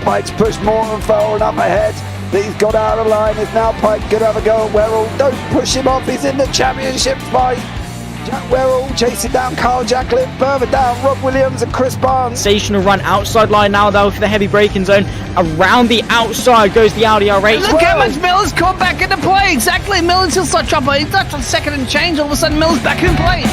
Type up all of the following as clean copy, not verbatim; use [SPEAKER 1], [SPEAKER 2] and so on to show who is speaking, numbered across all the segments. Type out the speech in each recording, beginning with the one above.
[SPEAKER 1] Pike's pushed more and far enough ahead. He's got out of line. Is now Pike going to have a go at Werrell? Don't push him off. He's in the championship fight. Jack Werrell chasing down Carl Jacklin. Further down, Rob Williams and Chris Barnes.
[SPEAKER 2] Sensational run outside line now though for the heavy braking zone. Around the outside goes the Audi R8.
[SPEAKER 3] Look how much Miller's come back into play. Exactly, Miller's still start trouble. He's not on second and change. All of a sudden, Miller's back in play.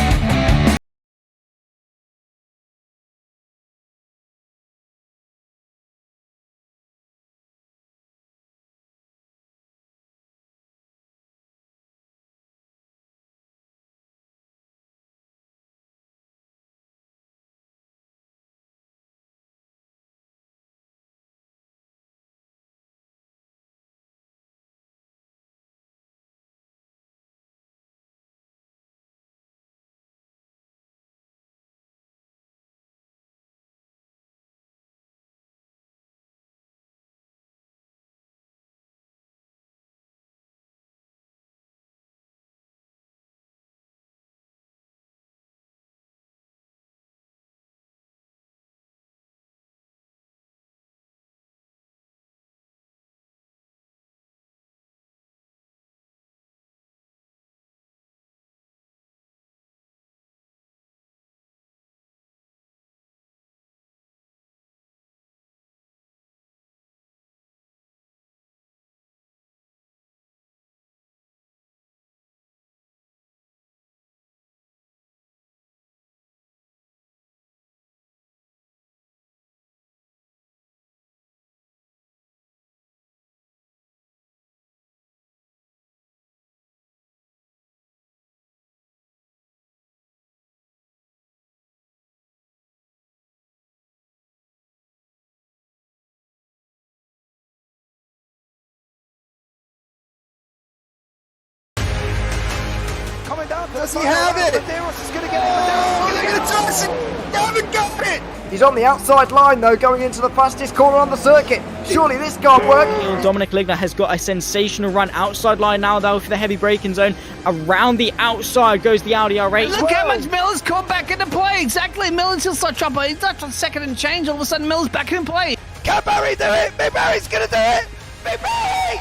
[SPEAKER 1] Coming down.
[SPEAKER 4] Does he have it?
[SPEAKER 1] Medeiros is going to get it.
[SPEAKER 4] Oh, they're going to toss it. They haven't got it.
[SPEAKER 5] He's on the outside line though, going into the fastest corner on the circuit. Surely this can't work.
[SPEAKER 2] Dominic Ligner has got a sensational run outside line now though for the heavy braking zone. Around the outside goes the Audi R8.
[SPEAKER 3] Look how much Miller's come back into play. Exactly, Miller's still start trouble. He's not on second and change. All of a sudden, Miller's back in play.
[SPEAKER 4] Can Barry do it? Big Barry's going to do it. Big Barry.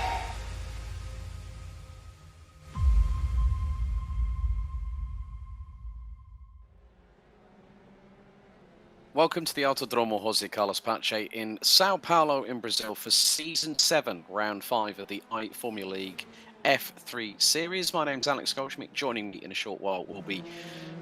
[SPEAKER 6] Welcome to the Autodromo Jose Carlos Pache in Sao Paulo in Brazil for Season 7, Round 5 of the iFormula League F3 Series. My name's Alex Goldschmidt. Joining me in a short while will be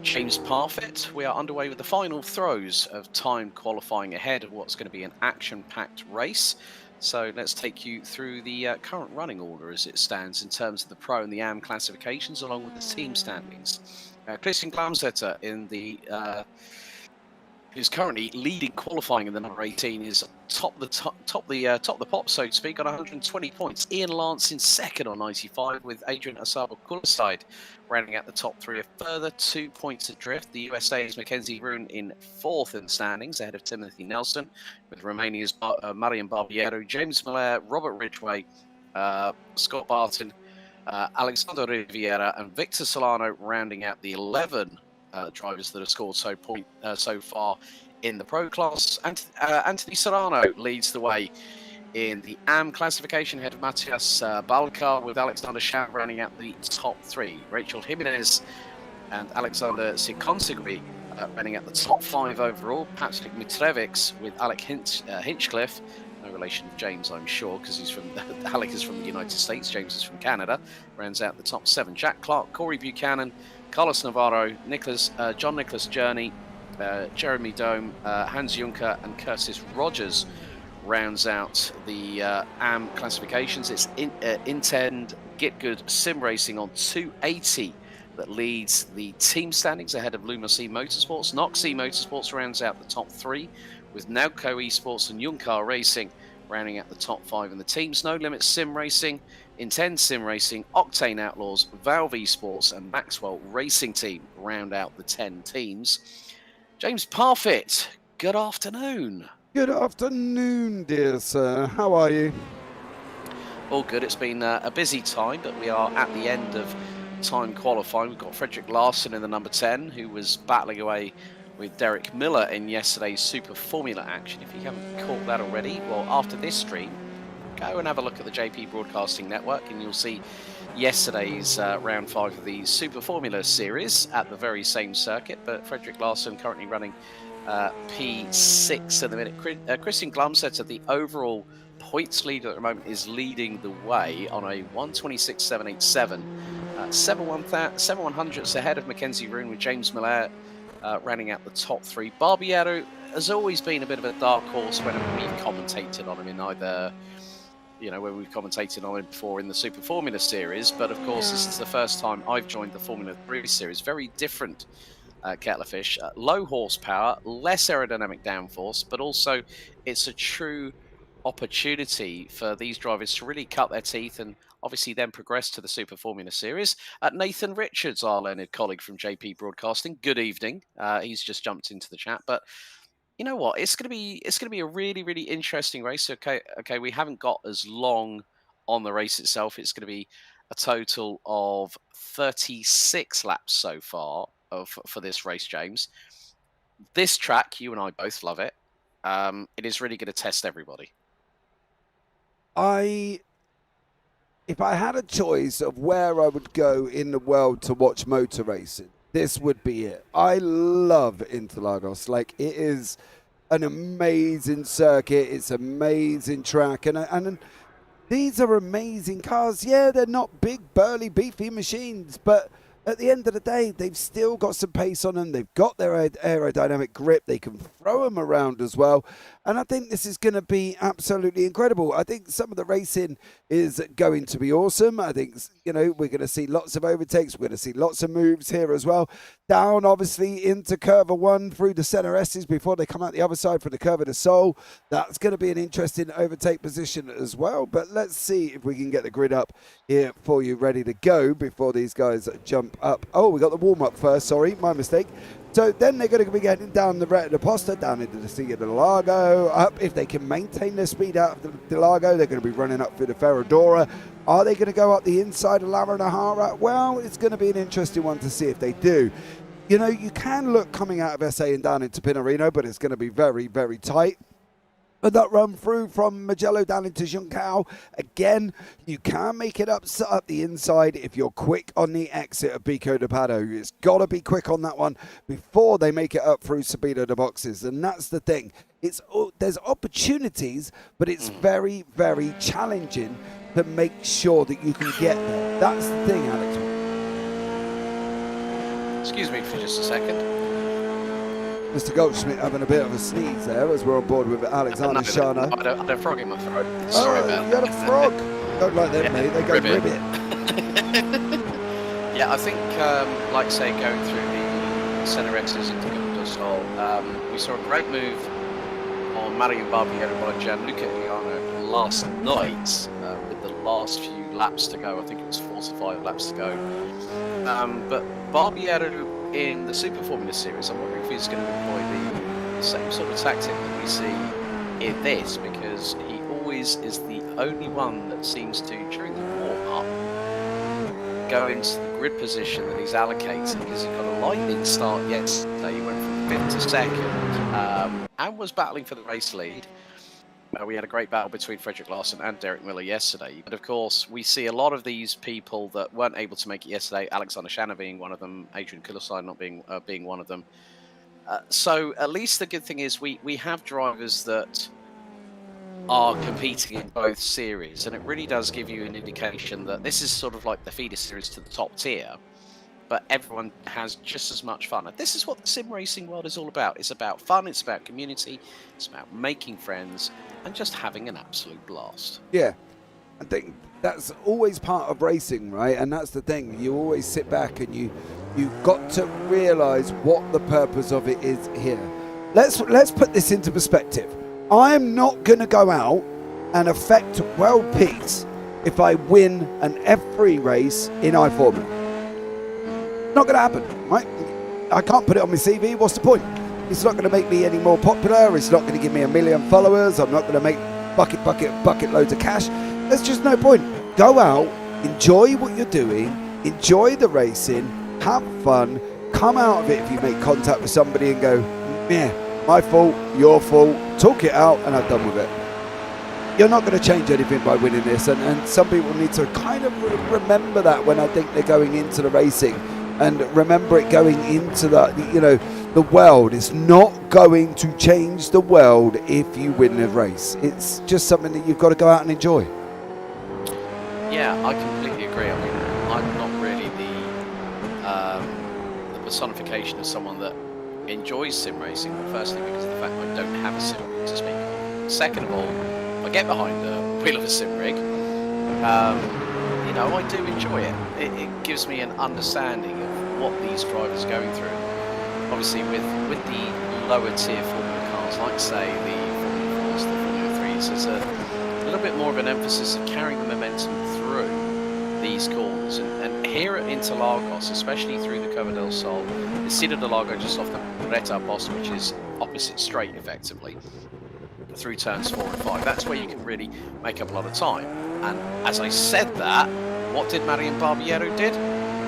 [SPEAKER 6] James Parfitt. We are underway with the final throws of time qualifying ahead of what's going to be an action-packed race. So let's take you through the current running order as it stands in terms of the Pro and the AM classifications along with the team standings. Christian Glamstetter in the... who's currently leading qualifying in the number 18, is top the pop, so to speak, on 120 points. Ian Lance in second on 95, with Adrian Asabo Kullerside rounding out the top 3, a further 2 points adrift. The USA's Mackenzie Brune in fourth in the standings, ahead of Timothy Nelson, with Romania's Marian Barbiero, James Miller, Robert Ridgway, Scott Barton, Alexander Riviera, and Victor Solano rounding out the 11 drivers that have scored so far in the Pro class. Anthony Serrano leads the way in the AM classification, ahead of Matias Balcar, with Alexander Schaub rounding out the top 3. Rachel Jimenez and Alexander Sikonsegui rounding out the top 5 overall. Patrick Mitrevics with Alec Hinchcliffe, no relation to James, I'm sure, because he's from Alec is from the United States, James is from Canada, rounds out the top 7. Jack Clark, Corey Buchanan, Carlos Navarro, John Nicholas Journey, Jeremy Dome, Hans Juncker, and Curtis Rogers rounds out the AM classifications. It's Intend Get Good Sim Racing on 280 that leads the team standings, ahead of Luma C Motorsports. Nox C Motorsports rounds out the top 3, with Nauco Esports and Juncker Racing rounding out the top 5 in the teams. No Limits Sim Racing, Intend Sim Racing, Octane Outlaws, Valve Esports, and Maxwell Racing Team round out the 10 teams. James Parfitt, good afternoon.
[SPEAKER 1] Good afternoon, dear sir. How are you?
[SPEAKER 6] All good. It's been a busy time, but we are at the end of time qualifying. We've got Frederick Larson in the number 10, who was battling away with Derek Miller in yesterday's Super Formula action. If you haven't caught that already, well, after this stream, go and have a look at the JP Broadcasting Network and you'll see yesterday's round 5 of the Super Formula series at the very same circuit, but Frederick Larsson currently running P6 at the minute. Christian Glumstetter, the overall points leader at the moment, is leading the way on a 126.787. 7/100ths ahead of Mackenzie Roon, with James Miller running out the top 3. Barbiero has always been a bit of a dark horse whenever we've commentated on him in either, when we've commentated on him before in the Super Formula series, but of course this is the first time I've joined the Formula 3 series. Very different kettle of fish. Low horsepower, less aerodynamic downforce, but also it's a true opportunity for these drivers to really cut their teeth and obviously then progress to the Super Formula series. Nathan Richards, our learned colleague from JP Broadcasting, good evening. He's just jumped into the chat, but you know what? It's going to be a really, really interesting race. Okay, we haven't got as long on the race itself. It's going to be a total of 36 laps so far for this race, James. This track, you and I both love it. It is really going to test everybody.
[SPEAKER 1] If I had a choice of where I would go in the world to watch motor racing, this would be it. I love Interlagos. Like, it is an amazing circuit. It's an amazing track. And these are amazing cars. Yeah, they're not big, burly, beefy machines, but at the end of the day, they've still got some pace on them. They've got their aerodynamic grip. They can throw them around as well. And I think this is going to be absolutely incredible. I think some of the racing is going to be awesome. I think, we're going to see lots of overtakes. We're going to see lots of moves here as well. Down, obviously, into Curva 1 through the center S's before they come out the other side for the Curva de Sol. That's going to be an interesting overtake position as well. But let's see if we can get the grid up here for you, ready to go before these guys jump up. Oh, we got the warm-up first. Sorry, my mistake. So then they're going to be getting down the Retta de Posta, down into the Sea of the Lago, up. If they can maintain their speed out of the Lago, they're going to be running up through the Ferradura. Are they going to go up the inside of Laranahara? Well, it's going to be an interesting one to see if they do. You can look coming out of SA and down into Pinarino, but it's going to be very, very tight. But that run through from Magello down into Juncao, again, you can make it up the inside if you're quick on the exit of Bico de Pado. It's got to be quick on that one before they make it up through Sabina de Boxes. And that's the thing. There's opportunities, but it's very, very challenging to make sure that you can get there. That's the thing, Alex.
[SPEAKER 6] Excuse me for just a second.
[SPEAKER 1] Mr. Goldschmidt having a bit of a sneeze there as we're on board with Alexander Shana.
[SPEAKER 6] I had a frog in my throat. Sorry about
[SPEAKER 1] that. You had a frog? Don't like them, mate. They go ribbit.
[SPEAKER 6] Yeah, I think, like say, going through the center X's into the Sol, we saw a great move on Mario Barbiero by Gianluca Iano last night with the last few laps to go. I think it was 4 to 5 laps to go. But Barbiero in the Super Formula series, I'm wondering if he's going to employ the same sort of tactic that we see in this, because he always is the only one that seems to, during the warm-up, go into the grid position that he's allocated, because he got a lightning start yesterday. He went from 5th to 2nd and was battling for the race lead. We had a great battle between Frederick Larsson and Derek Miller yesterday. But of course, we see a lot of these people that weren't able to make it yesterday, Alexander Shana being one of them, Adrian Kulisai not being one of them. So at least the good thing is we have drivers that are competing in both series. And it really does give you an indication that this is sort of like the feeder series to the top tier. But everyone has just as much fun. And this is what the sim racing world is all about. It's about fun, it's about community, it's about making friends, and just having an absolute blast. Yeah, I think that's always part of racing, right? And that's the thing. You always sit back and you've got to realise what the purpose of it is here. Let's put this into perspective. I'm not going to go out and affect world peace if I win an F3 race in iFormula. Not going to happen, right? I can't put it on my CV. What's the point? It's not going to make me any more popular. It's not going to give me 1 million followers. I'm not going to make bucket loads of cash. There's just no point. Go out, enjoy what you're doing, enjoy the racing, have fun,
[SPEAKER 1] come out of it if you make contact with somebody and go, yeah, my fault, your fault, talk it out, and I'm done with it. You're not going to change anything by winning this, and some people need to kind of remember that when I think they're going into the racing, and remember it going into the world. It's not going to change the world if you win the race. It's just something that you've got to go out and enjoy.
[SPEAKER 6] Yeah, I completely agree. I mean, I'm not really the personification of someone that enjoys sim racing. Firstly, because of the fact I don't have a sim rig to speak of. Second of all, if I get behind the wheel of a sim rig, I do enjoy it. It gives me an understanding of what these drivers are going through. Obviously, with the lower tier Formula cars, like say the Formula 4s, the Formula 3s, there's a little bit more of an emphasis of carrying the momentum through these corners. And here at Interlagos, especially through the Curva del Sol, the Ciudad del Lago just off the Reta Bosch, which is opposite straight effectively, through turns 4 and 5. That's where you can really make up a lot of time. And as I said that, what did Marian Barbiero did?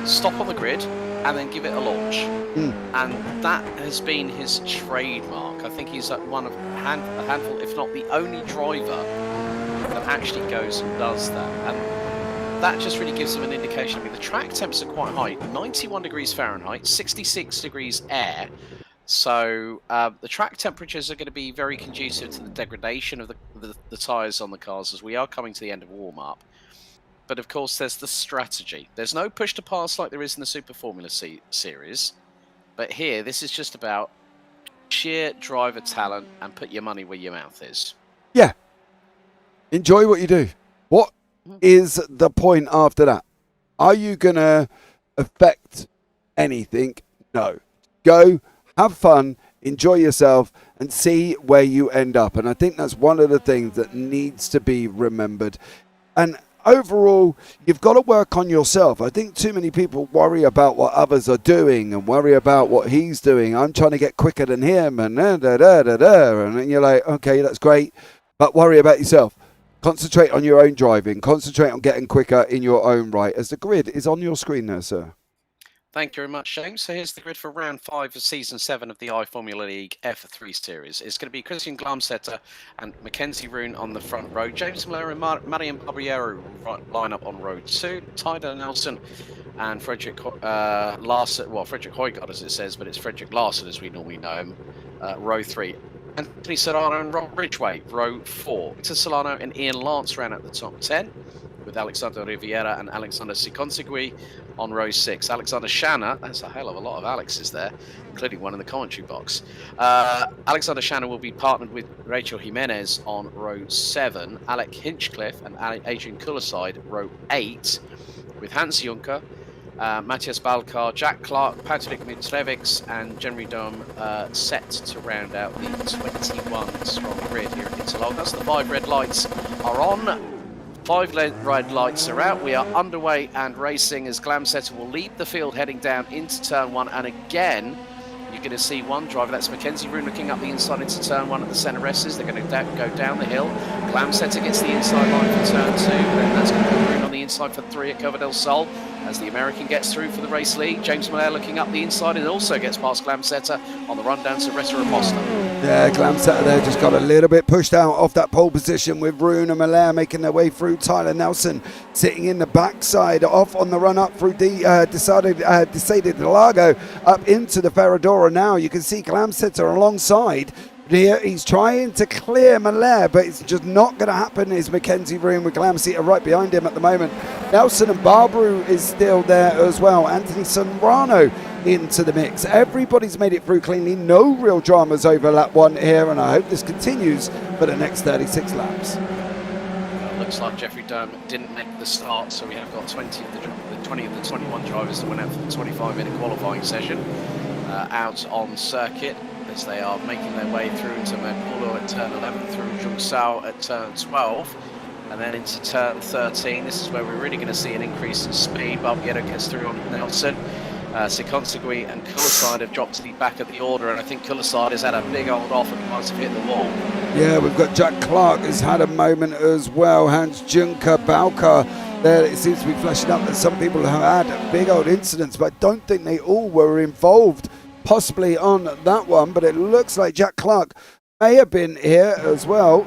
[SPEAKER 6] Stop on the grid and then give it a launch. And that has been his trademark. I think he's one of a handful, if not the only driver that actually goes and does that. And that just really gives him an indication. I mean, the track temps are quite high, 91 degrees Fahrenheit, 66 degrees air. So the track temperatures are going to be very conducive to the degradation of the tyres on the cars as we are coming to the end of warm-up. But of course, there's the strategy. There's no push to pass like there is in the Super Formula series. But here, this is just about sheer driver talent and put your money where your mouth is.
[SPEAKER 1] Yeah. Enjoy what you do. What is the point after that? Are you going to affect anything? No. Go, have fun, enjoy yourself, and see where you end up. And I think that's one of the things that needs to be remembered. And overall, you've got to work on yourself. I think too many people worry about what others are doing and worry about what he's doing. I'm trying to get quicker than him, and and then you're like, okay, that's great, but worry about yourself. Concentrate on your own driving. Concentrate on getting quicker in your own right, as the grid is on your screen there, sir.
[SPEAKER 6] Thank you very much, James. So here's the grid for round 5 of Season 7 of the iFormula League F3 Series. It's going to be Christian Glamsetter and Mackenzie Roon on the front row. James Miller and Marian Barbiero line up on row 2. Tyler Nelson and Frederick Larson, well, Frederick Højgaard as it says, but it's Frederick Larson as we normally know him, row 3. Anthony Solano and Rob Ridgway, row 4. Victor Solano and Ian Lance ran at the top 10, with Alexander Riviera and Alexander Sikonsegui on row 6. Alexander Shanna, that's a hell of a lot of Alexes there, including one in the commentary box. Alexander Shanna will be partnered with Rachel Jimenez on row 7. Alec Hinchcliffe and Adrian Kullerside, row 8, with Hans Juncker, Matthias Balkar, Jack Clark, Patrick Mitrevics, and Jenry Dome set to round out the 21 strong grid here at Interlagos. The 5 red lights are on. 5 red lights are out. We are underway and racing as Glamsetter will lead the field heading down into turn 1. And again, you're going to see one driver. That's Mackenzie Roon looking up the inside into turn 1 at the centre S's. They're going to go down the hill. Glamsetter gets the inside line for turn 2. Then that's going to put Roon on the inside for 3 at Curva del Sol. As the American gets through for the race lead, James Miller looking up the inside and also gets past Glamsetter on the run down to Reta Aposta.
[SPEAKER 1] Yeah, Glamsetter there just got a little bit pushed out off that pole position with Roon and Miller making their way through. Tyler Nelson sitting in the backside off on the run up through decided del Lago up into the Ferradura. Now you can see Glamsetter alongside. Here he's trying to clear Miller, but it's just not going to happen. Is Mackenzie Roon with Glamsetter right behind him at the moment. Nelson and Barbaro is still there as well. Anthony Serrano into the mix. Everybody's made it through cleanly. No real dramas over lap 1 here, and I hope this continues for the next 36 laps.
[SPEAKER 6] Looks like Jeffrey Durham didn't make the start, so we have got 20 of the 21 drivers that went out for the 25-minute qualifying session out on circuit, as they are making their way through into Merpolo at turn 11, through Jungsao at turn 12, and then into turn 13. This is where we're really going to see an increase in speed. Barbiero gets through on Nelson. Sikonsegui and Kullerside have dropped to the back of the order, and I think Kullerside has had a big old off and might have hit the wall.
[SPEAKER 1] Yeah, we've got Jack Clark has had a moment as well. Hans Juncker, Balka there it seems to be flashing up that some people have had big old incidents, but I don't think they all were involved possibly on that one. But it looks like Jack Clark may have been here as well.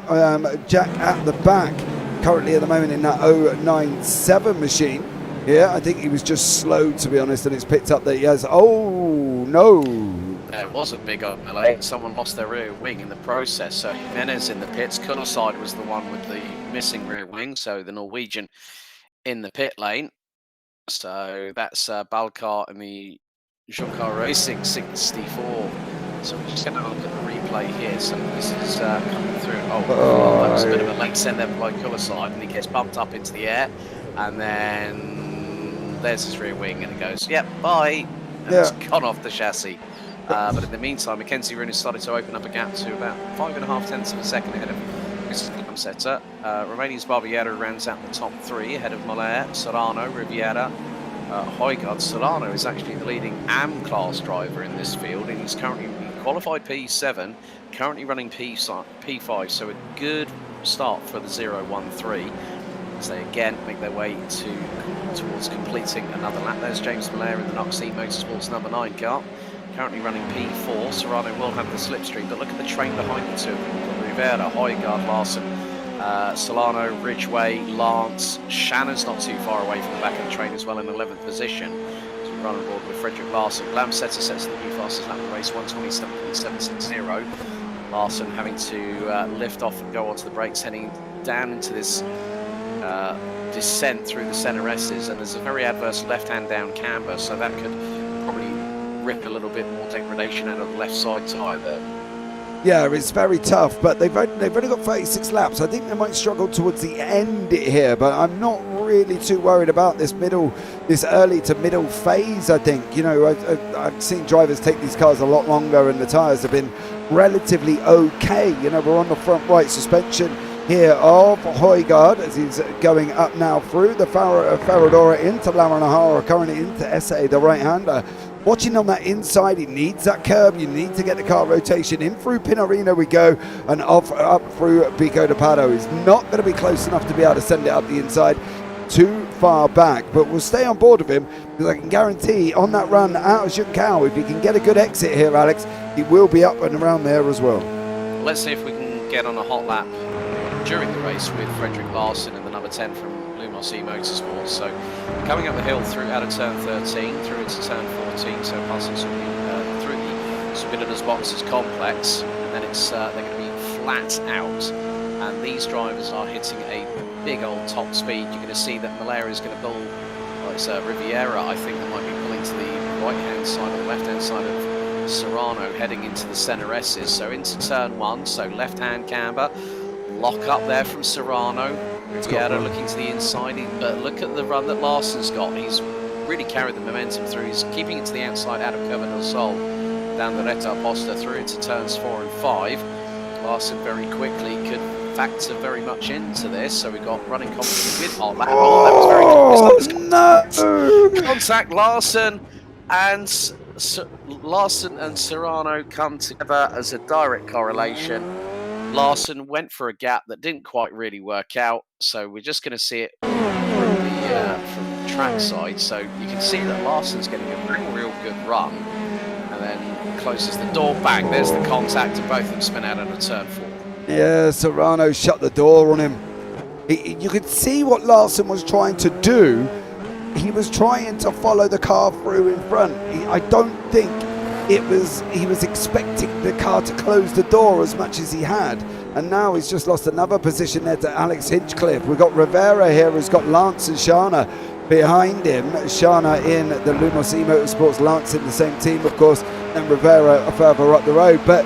[SPEAKER 1] Jack at the back, currently at the moment in that 097 machine. Yeah, I think he was just slow, to be honest, and it's picked up that he has. Oh no!
[SPEAKER 6] There was a big old melee. Someone lost their rear wing in the process. So Jimenez in the pits. Kullerside was the one with the missing rear wing. So the Norwegian in the pit lane. So that's Balkar and the Junkar Racing 64. So we're just going to look at the replay here. So this is coming through. Oh, that was a bit of a late send there by Kullerside, and he gets bumped up into the air, and then there's his rear wing, and it goes, yep, bye. And it's gone off the chassis. But in the meantime, Mackenzie Rooney started to open up a gap to about 5.5 tenths of a second ahead of Mrs. Glamsetter. Romania's Barbieri rounds out the top three ahead of Moller, Serrano, Riviera, Højgaard. Serrano is actually the leading AM class driver in this field, and he's currently qualified P7, currently running P5, so a good start for the 013 as they again make their way towards completing another lap. There's James Moller in the Noxie Motorsports number 9 car, currently running P4. Serrano will have the slipstream, but look at the train behind the two of them. Rivera, Højgaard, Larson, Solano, Ridgway, Lance. Shannon's not too far away from the back of the train as well in 11th position. So we run on board with Frederick Larson. Glamsetter sets the new fastest lap of the race, 1:27.760. Larson having to lift off and go onto the brakes, heading down into this descent through the centre S's, and there's a very adverse left-hand down camber, so that could probably rip a little bit more degradation out of the left side tyre there.
[SPEAKER 1] Yeah, it's very tough, but they've only got 36 laps. I think they might struggle towards the end here, but I'm not really too worried about this early to middle phase. I think, you know, I've seen drivers take these cars a lot longer, and the tyres have been relatively okay. You know, we're on the front right suspension here of Højgaard as he's going up now through the Ferradura into Laranjara, currently into SA, the right-hander. Watching on that inside, he needs that curb. You need to get the car rotation in through Pinorino we go, and off up through Pico de Pado. He's not going to be close enough to be able to send it up the inside too far back, but we'll stay on board with him because I can guarantee on that run out of Juncao, if he can get a good exit here, Alex, he will be up and around there as well.
[SPEAKER 6] Let's see if we can get on a hot lap during the race with Frederick Larson in the number 10 from Lumos Motorsports. So coming up the hill through out of turn 13 through into turn 14, so passing through the Subida's Boxes complex, and then it's they're going to be flat out, and these drivers are hitting a big old top speed. You're going to see that Malera is going to pull, well, it's Riviera, I think, that might be pulling to the right hand side or the left hand side of Serrano, heading into the centre S's. So into turn 1, so left hand camber, lock up there from Serrano. Riviera looking to the inside, but look at the run that Larson's got. He's really carried the momentum through. He's keeping it to the outside out of Curva del Sol, down the Reta Posta through into turns 4 and 5. Larson very quickly could factor very much into this, so we got running confidence with that was very
[SPEAKER 1] no!
[SPEAKER 6] Contact. Larson and Serrano come together as a direct correlation. Larson went for a gap that didn't quite really work out, so we're just going to see it from the track side. So you can see that Larson's getting a real good run, and then closes the door, bang, there's the contact, and both of them spin out of turn 4. Yeah,
[SPEAKER 1] Serrano shut the door on him. You could see what Larson was trying to do. He was trying to follow the car through in front. I don't think he was expecting the car to close the door as much as he had, and now he's just lost another position there to Alex Hinchcliffe. We've got Rivera here who's got Lance and Shana behind him. Shana in the Lumos Motorsports, Lance in the same team, of course, and Rivera further up the road. But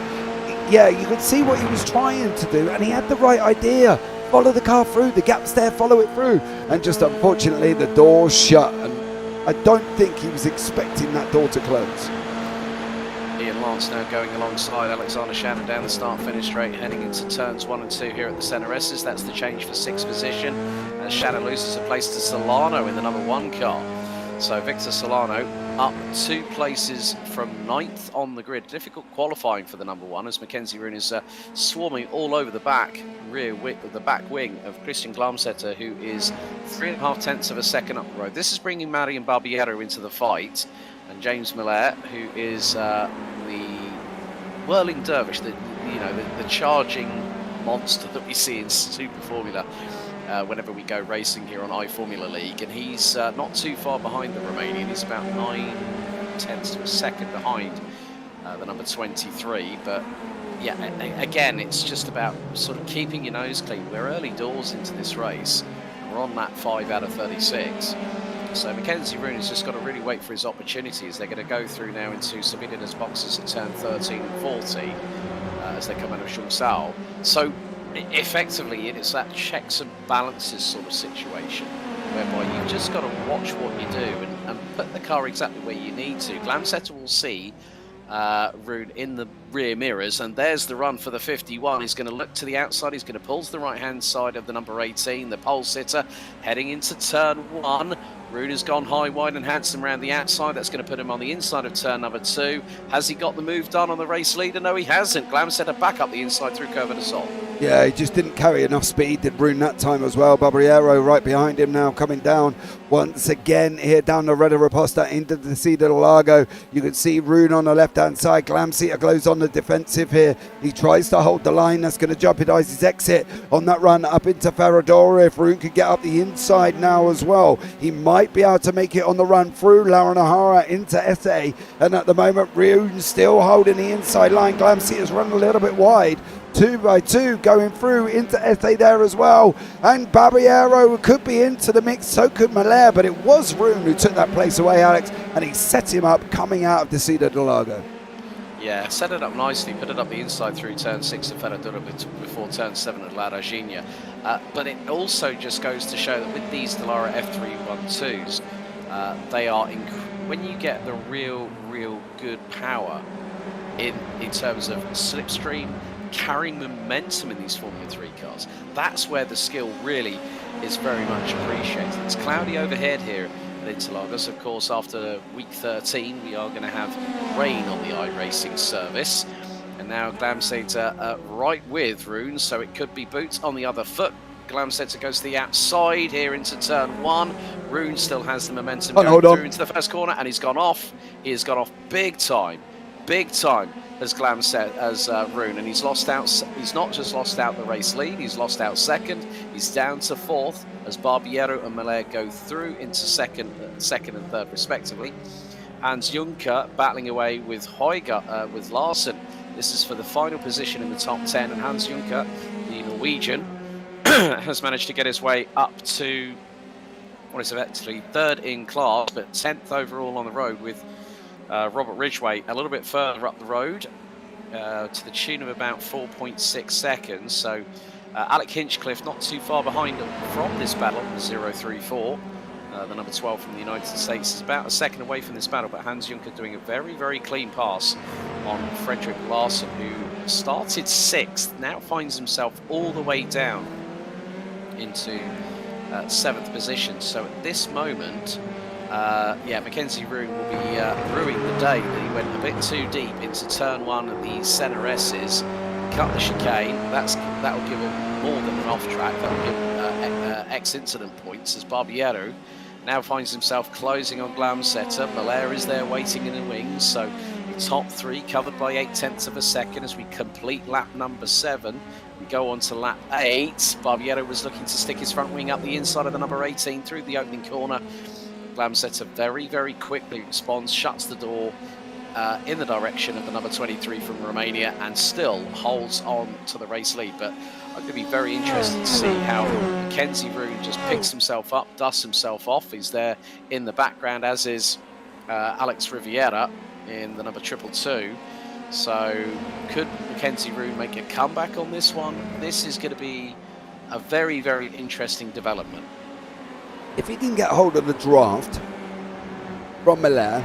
[SPEAKER 1] yeah, you could see what he was trying to do, and he had the right idea. Follow the car through, the gap's there, follow it through, and just unfortunately the door's shut, and I don't think he was expecting that door to close.
[SPEAKER 6] Ian Lance now going alongside Alexander Shannon down the start-finish straight, heading into turns 1 and 2 here at the centre S's. That's the change for 6th position, as Shannon loses a place to Solano in the number 1 car. So Victor Solano up 2 places from 9th on the grid. Difficult qualifying for the number 1 as Mackenzie Roon is swarming all over the back wing of Christian Glamsetter, who is 3.5 tenths of a second up the road. This is bringing Marian Barbiero into the fight, and James Miller, who is the whirling dervish, the charging monster that we see in Super Formula. Whenever we go racing here on iFormula League, and he's not too far behind the Romanian. He's about 9 tenths of a second behind the number 23. But yeah, again, it's just about sort of keeping your nose clean. We're early doors into this race. We're on lap 5 out of 36. So Mackenzie Roon has just got to really wait for his opportunities. They're going to go through now into Sabina's boxes at turn 13 and 40 as they come out of Schungsau. So effectively, it's that checks and balances sort of situation whereby you've just got to watch what you do and put the car exactly where you need to. Glamsetter will see Roon in the rear mirrors, and there's the run for the 51. He's going to look to the outside. He's going to pull to the right-hand side of the number 18, the pole sitter, heading into turn 1. Roon has gone high, wide and handsome around the outside. That's going to put him on the inside of turn number 2. Has he got the move done on the race leader? No, he hasn't. Glamsetter back up the inside through Curva de Sol.
[SPEAKER 1] Yeah, he just didn't carry enough speed, did Roon that time as well. Barbiero right behind him now, coming down once again here down the Reda Reposta into the Descida del Lago. You can see Roon on the left-hand side. Glamsetter goes on the defensive here. He tries to hold the line. That's going to jeopardize his exit on that run up into Ferradura. If Roon could get up the inside now as well, he might be able to make it on the run through Laranahara into SA. And at the moment, Roon still holding the inside line. Glamsetter's run a little bit wide. 2 by 2 going through into SA there as well, and Barbiero could be into the mix, so could Malher, but it was Roon who took that place away, Alex, and he set him up coming out of Descida del Lago.
[SPEAKER 6] Yeah, set it up nicely, put it up the inside through turn 6 of Ferradura before turn 7 at La Regina. But it also just goes to show that with these Dallara F312s, they are, when you get the real good power in terms of slipstream, carrying momentum in these Formula 3 cars, that's where the skill really is very much appreciated. It's cloudy overhead here at Interlagos. Of course, after week 13, we are going to have rain on the iRacing service. And now Glamsetter right with Roon, so it could be boots on the other foot. Glamsetter goes to the outside here into turn 1. Roon still has the momentum going through into the first corner, and he's gone off. He has gone off big time as Roon, and he's lost out. He's not just lost out the race lead, he's lost out second. He's down to 4th as Barbiero and Malher go through into second and third respectively. Hans Juncker battling away with with Larsen. This is for the final position in the top 10, and Hans Juncker, the Norwegian, has managed to get his way up to what is actually 3rd in class, but 10th overall on the road with Robert Ridgway a little bit further up the road to the tune of about 4.6 seconds. So Alec Hinchcliffe not too far behind from this battle, 034. The number 12 from the United States is about a second away from this battle, but Hans Juncker doing a very clean pass on Frederick Larsen, who started 6th, now finds himself all the way down into 7th position. So at this moment, Mackenzie Roon will be ruining the day that he went a bit too deep into turn 1 of the Senna S's, cut the chicane. That will give him more than an off track. That will give him X incident points as Barbiero now finds himself closing on Glamsetter. Malher is there waiting in the wings, so the top 3 covered by 8/10 of a second as we complete lap number 7. We go on to lap 8. Barbiero was looking to stick his front wing up the inside of the number 18 through the opening corner. Glamsetter very quickly responds, shuts the door in the direction of the number 23 from Romania, and still holds on to the race lead. But I'm going to be very interested to see how Mackenzie Roon just picks himself up, dusts himself off. He's there in the background, as is Alex Riviera in the number 222. So could Mackenzie Roon make a comeback on this one? This is going to be a very interesting development.
[SPEAKER 1] If he can get hold of the draft from Malher,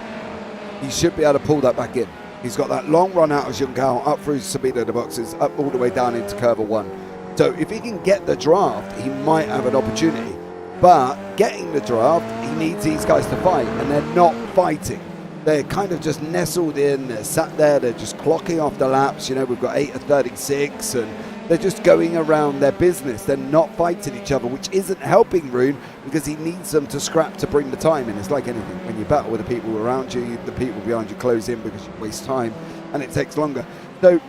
[SPEAKER 1] he should be able to pull that back in. He's got that long run out of Juncker, up through Sabina the boxes, up all the way down into Curva 1. So if he can get the draft, he might have an opportunity. But getting the draft, he needs these guys to fight, and they're not fighting. They're kind of just nestled in, they're sat there, they're just clocking off the laps. You know, we've got 8 of 36, and they're just going around their business. They're not fighting each other, which isn't helping Rune, because he needs them to scrap to bring the time in. It's like anything. When you battle with the people around you, the people behind you close in because you waste time, and it takes longer. So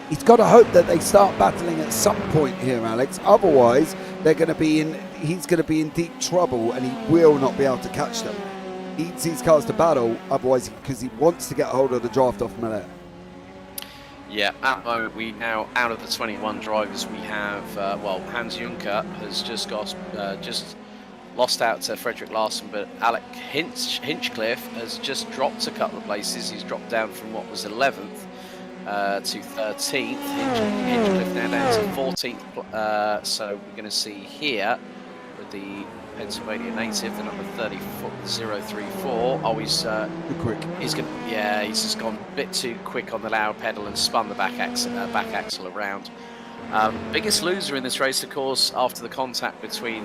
[SPEAKER 1] he's got to hope that they start battling at some point here, Alex. Otherwise, he's going to be in deep trouble, and he will not be able to catch them. He needs these cars to battle, otherwise, because he wants to get a hold of the draft off Miller.
[SPEAKER 6] Yeah, at the moment, we now, out of the 21 drivers, we have, Hans Juncker has just lost out to Frederick Larson, but Alec Hinchcliffe has just dropped a couple of places. He's dropped down from what was 11th to 13th. Hinchcliffe now down to 14th. So we're going to see here with the Pennsylvania native, the number 034. Oh, he's
[SPEAKER 1] quick.
[SPEAKER 6] He's just gone a bit too quick on the loud pedal and spun the back axle around. Biggest loser in this race, of course, after the contact between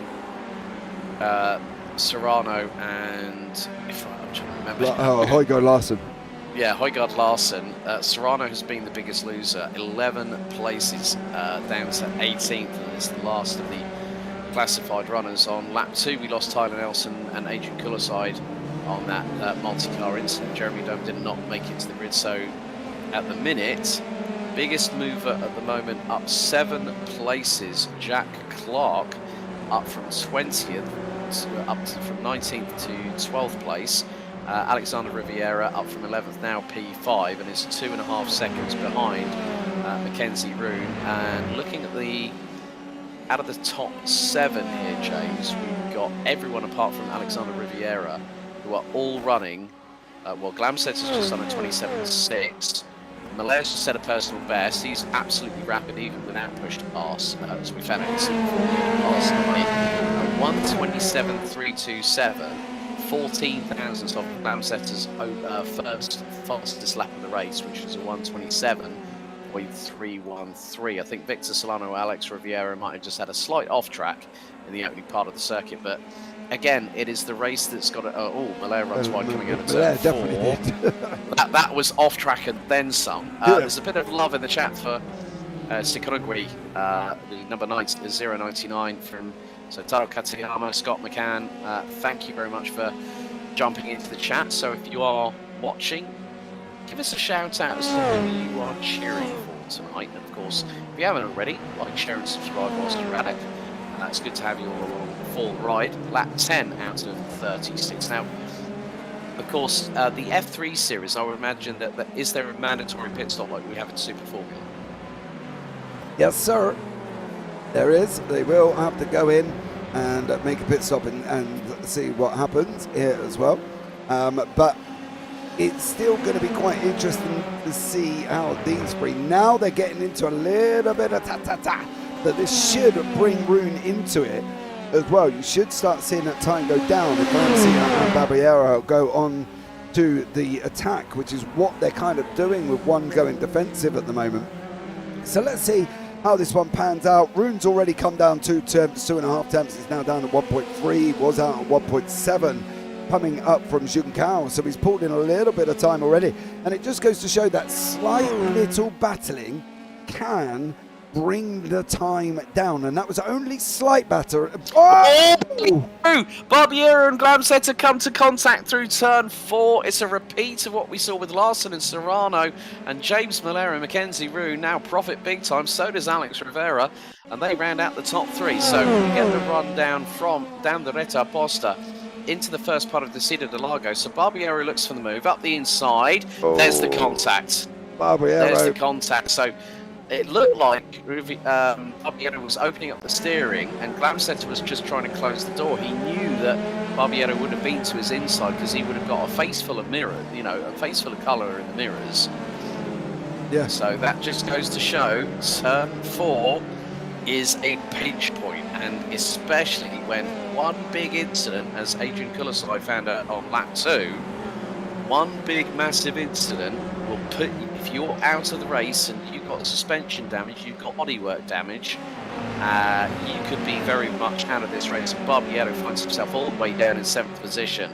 [SPEAKER 6] Serrano and, I'm trying to remember.
[SPEAKER 1] Højgaard Larsen.
[SPEAKER 6] Yeah, Højgaard Larsen. Serrano has been the biggest loser, 11 places down to 18th, and it's the last of the classified runners. On lap 2, we lost Tyler Nelson and Adrian Kullerside on that multi-car incident. Jeremy Dome did not make it to the grid, so at the minute, biggest mover at the moment, up 7 places. Jack Clark up from 20th, from 19th to 12th place. Alexander Riviera up from 11th, now P5, and is 2.5 seconds behind Mackenzie Rune. And looking at out of the top 7 here, James, we've got everyone apart from Alexander Riviera, who are all running. Glamset has just done a 27.6. Malaire's just set a personal best. He's absolutely rapid, even without push to pass. As we found out last night, 1:27.327, 14 thousandths off Glamset's first fastest lap of the race, which was a 1:27.313. I think Victor Solano, Alex Riviera might have just had a slight off track in the opening part of the circuit, but again, it is the race that's got to. Malaire runs wide coming out of turn 4. that was off track and then some. There's a bit of love in the chat for Sikonogui, the number 099 from Taro Katayama, Scott McCann. Thank you very much for jumping into the chat. So if you are watching, give us a shout out as to who you are cheering for tonight. And of course, if you haven't already, like, share and subscribe whilst you're at it. It's good to have you all along the full ride. Lap 10 out of 36. Now, of course, the F3 series, I would imagine that is there a mandatory pit stop like we have in Super Formula?
[SPEAKER 1] Yes, sir. There is. They will have to go in and make a pit stop and see what happens here as well. But it's still going to be quite interesting to see how these bring. Now they're getting into a little bit of ta-ta-ta. That this should bring Rune into it as well. You should start seeing that time go down. If I see Barbiero go on to the attack, which is what they're kind of doing with one going defensive at the moment. So let's see how this one pans out. Rune's already come down 2.5 temps. He's now down at 1.3. Was out at 1.7. Coming up from Junkao, so he's pulled in a little bit of time already. And it just goes to show that slight little battling can bring the time down, and that was only slight batter.
[SPEAKER 6] Barbiero and Glamset have come to contact through turn 4. It's a repeat of what we saw with Larson and Serrano, and James Malaire and Mackenzie Rune now profit big time. So does Alex Rivera, and they round out the top 3. So we get the run down the Reta Posta into the first part of the Cida de Lago. So Barbiero looks for the move up the inside. There's the contact. There's the contact. So it looked like Barbiero was opening up the steering and Glamset was just trying to close the door. He knew that Barbiero would have been to his inside because he would have got a face full of mirror, a face full of colour in the mirrors.
[SPEAKER 1] Yeah.
[SPEAKER 6] So that just goes to show turn 4 is a pinch point, and especially when one big incident, as Adrian Kullerside found out on lap 2, one big massive incident will if you're out of the race and you've got suspension damage, you've got bodywork damage, you could be very much out of this race. And Barbiero finds himself all the way down in 7th position,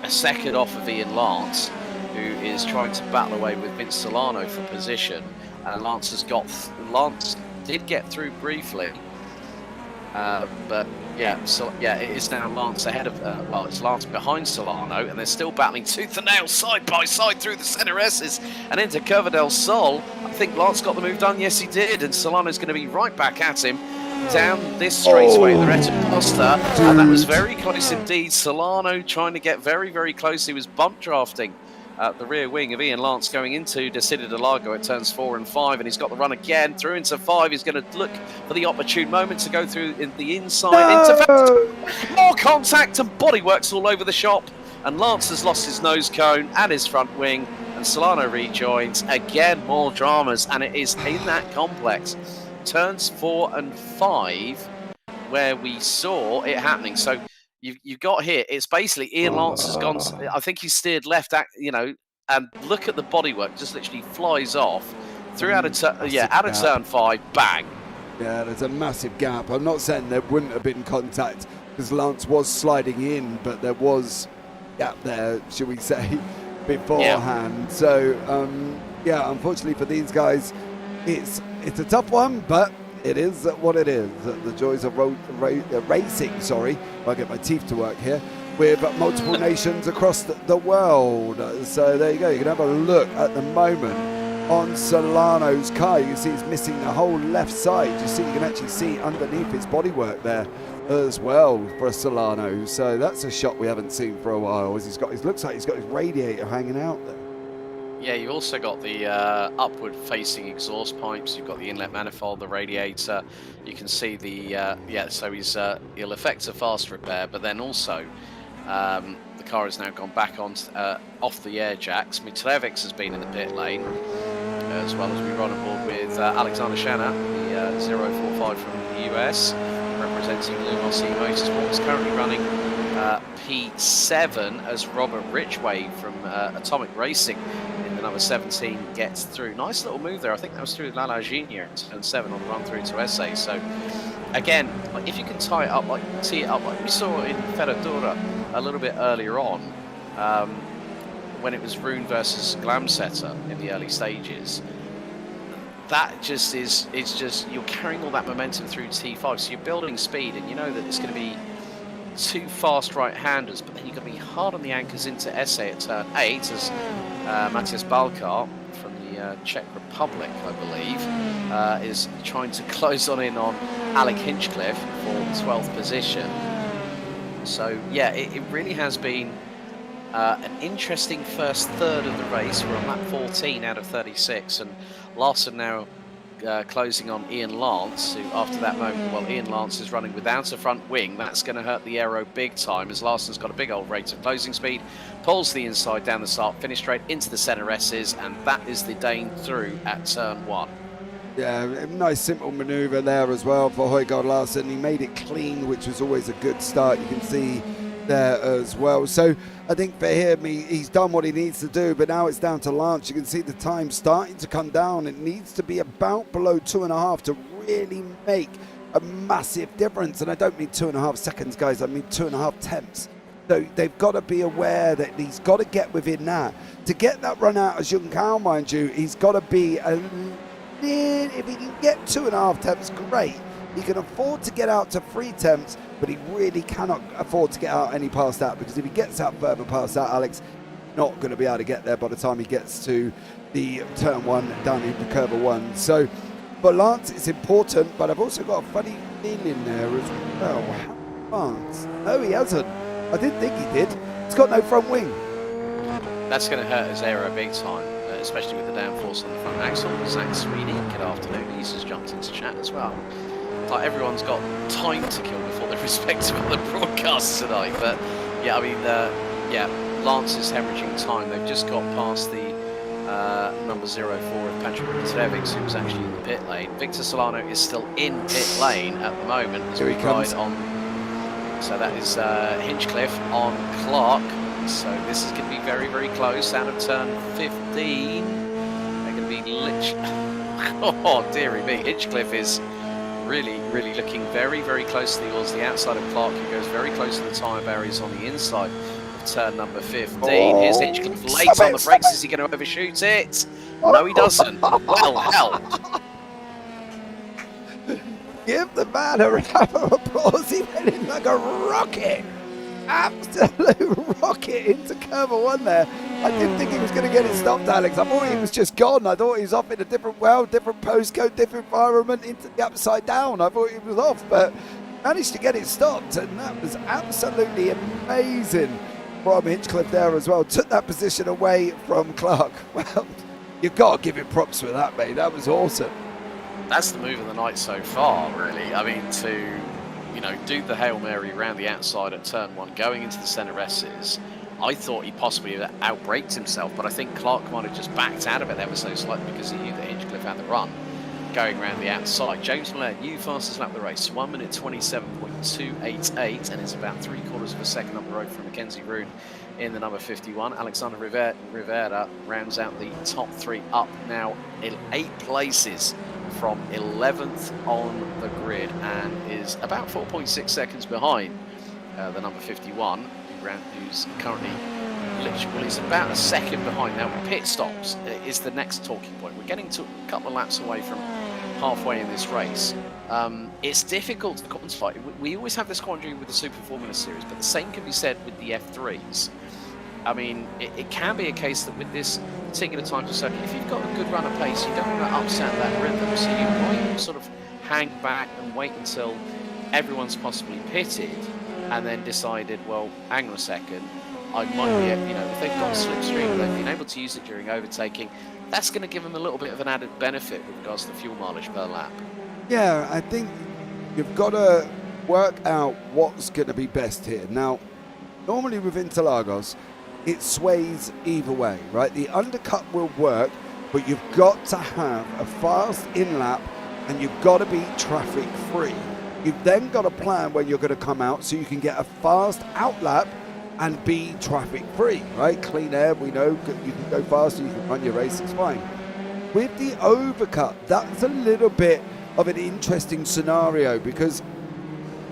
[SPEAKER 6] a second off of Ian Lance, who is trying to battle away with Vince Solano for position. Lance did get through briefly, but yeah, it is now Lance ahead of, it's Lance behind Solano, and they're still battling tooth and nail side by side through the Center S's and into Curva del Sol. I think Lance got the move done, yes he did, and Solano's going to be right back at him down this straightaway, the Retta Costa, and that was very close indeed. Solano trying to get very, very close. He was bump drafting the rear wing of Ian Lance going into Decided de Largo at turns 4 and 5, and he's got the run again through into 5. He's going to look for the opportune moment to go through in the inside into more contact, and bodyworks all over the shop, and Lance has lost his nose cone and his front wing, and Solano rejoins. Again, more dramas, and it is in that complex turns 4 and 5 where we saw it happening. So you've got here, it's basically Ian Lance has gone, I think he steered left, and look at the bodywork, just literally flies off through out of turn 5, bang.
[SPEAKER 1] Yeah, there's a massive gap. I'm not saying there wouldn't have been contact because Lance was sliding in, but there was gap there, should we say, beforehand. Yeah. So, unfortunately for these guys, it's a tough one, but it is what it is. The joys of racing, sorry, I get my teeth to work here, with multiple nations across the world. So there you go. You can have a look at the moment on Solano's car. You can see he's missing the whole left side. You can actually see underneath his bodywork there as well for Solano. So that's a shot we haven't seen for a while. Looks like he's got his radiator hanging out there.
[SPEAKER 6] Yeah, you've also got the upward-facing exhaust pipes. You've got the inlet manifold, the radiator. You can see the so he'll effect a fast repair, but then also the car has now gone back on off the air jacks. Mitrevix has been in the pit lane, as well as we run aboard with Alexander Shana, the 045 from the US, representing Lumos Motorsports, currently running P7 as Robert Ridgway from Atomic Racing in the number 17 gets through. Nice little move there. I think that was through La Lagina in turn 7 on the run through to SA. So again, if you can tee it up like we saw in Ferradura a little bit earlier on, when it was Rune versus Glamsetter in the early stages, that just it's just you're carrying all that momentum through T5, so you're building speed, and you know that it's going to be 2 fast right-handers, but then you've got to be hard on the anchors into SA at turn 8 as Matthias Balkar from the Czech Republic, I believe, is trying to close on Alec Hinchcliffe for 12th position. So yeah, it really has been an interesting first third of the race. We're on lap 14 out of 36, and Larson now closing on Ian Lance, who after that moment, well, Ian Lance is running without a front wing. That's going to hurt the aero big time, as Larson's got a big old rate of closing speed, pulls the inside down the start, finish straight into the centre S's, and that is the Dane through at turn 1.
[SPEAKER 1] Yeah, nice simple manoeuvre there as well for Højgaard Larsen. He made it clean, which was always a good start. You can see there as well. So I think for him, he's done what he needs to do, but now it's down to Lance. You can see the time starting to come down. It needs to be about below 2.5 to really make a massive difference. And I don't mean 2.5 seconds, guys. I mean 2.5 tenths. So they've got to be aware that he's got to get within that. To get that run out of Junção, mind you, he's got to be if he can get 2.5 tenths, great. He can afford to get out to 3 tenths, but he really cannot afford to get out any past that, because if he gets out further past that, Alex, not going to be able to get there by the time he gets to the turn 1 down into curve 1. So for Lance, it's important, but I've also got a funny feeling there as well. How Lance? No, he hasn't. I didn't think he did. He's got no front wing.
[SPEAKER 6] That's going to hurt his aero big time, especially with the downforce on the front axle. Zach Sweeney, good afternoon. He's just jumped into chat as well. Like, everyone's got time to kill before their respective other broadcasts tonight, but yeah, I mean, Lance is hemorrhaging time. They've just got past the number 04 of Patrick Mitrevix, who was actually in the pit lane. Victor Solano is still in pit lane at the moment as we ride on. So that is Hinchcliffe on Clark. So this is going to be very, very close out of turn 15. effectively oh dearie me, Hinchcliffe is really looking very close towards the outside of Clark, who goes very close to the tyre barriers on the inside of turn number 15. Here's Hinchcliffe late on the brakes. Is he going to overshoot it? No, he doesn't. Well held.
[SPEAKER 1] Give the man a round of applause. He went in like a rocket. Absolute rocket into curve one there. I didn't think he was going to get it stopped, Alex. I thought he was just gone. I thought he was off in a different world, different postcode, different environment, into the upside down. I thought he was off, but managed to get it stopped, and that was absolutely amazing from Hinchcliffe there as well. Took that position away from Clark. Well, you've got to give him props for that, mate. That was awesome.
[SPEAKER 6] That's the move of the night so far, really. I mean, to do the Hail Mary around the outside at turn 1, going into the centre S's. I thought he possibly outbraked himself, but I think Clark might have just backed out of it ever so slightly because he knew that Hinchcliffe had the run going around the outside. James Millett, new fastest lap of the race, 1 minute 27.288, and is about 3/4 of a second up the road from Mackenzie Roon in the number 51. Alexander Rivera rounds out the top 3 up now in 8 places from 11th on the grid, and is about 4.6 seconds behind the number 51, who's currently he's about a second behind. Now, pit stops is the next talking point. We're getting to a couple of laps away from halfway in this race. It's difficult to quantify. We always have this quandary with the Super Formula Series, but the same can be said with the F3s. I mean, it can be a case that with this particular time to circuit, if you've got a good run of pace, you don't want to upset that rhythm, so you might sort of hang back and wait until everyone's possibly pitted, and then decided, well, hang on a second, I might be, if they've got a slipstream, they've been able to use it during overtaking, that's going to give them a little bit of an added benefit with regards to fuel mileage per lap.
[SPEAKER 1] Yeah, I think you've got to work out what's going to be best here. Now, normally with Interlagos, it sways either way, right? The undercut will work, but you've got to have a fast in-lap and you've got to be traffic free. You've then got a plan where you're going to come out so you can get a fast out-lap and be traffic free, right? Clean air, we know you can go faster, you can run your race, it's fine. With the overcut, that's a little bit of an interesting scenario because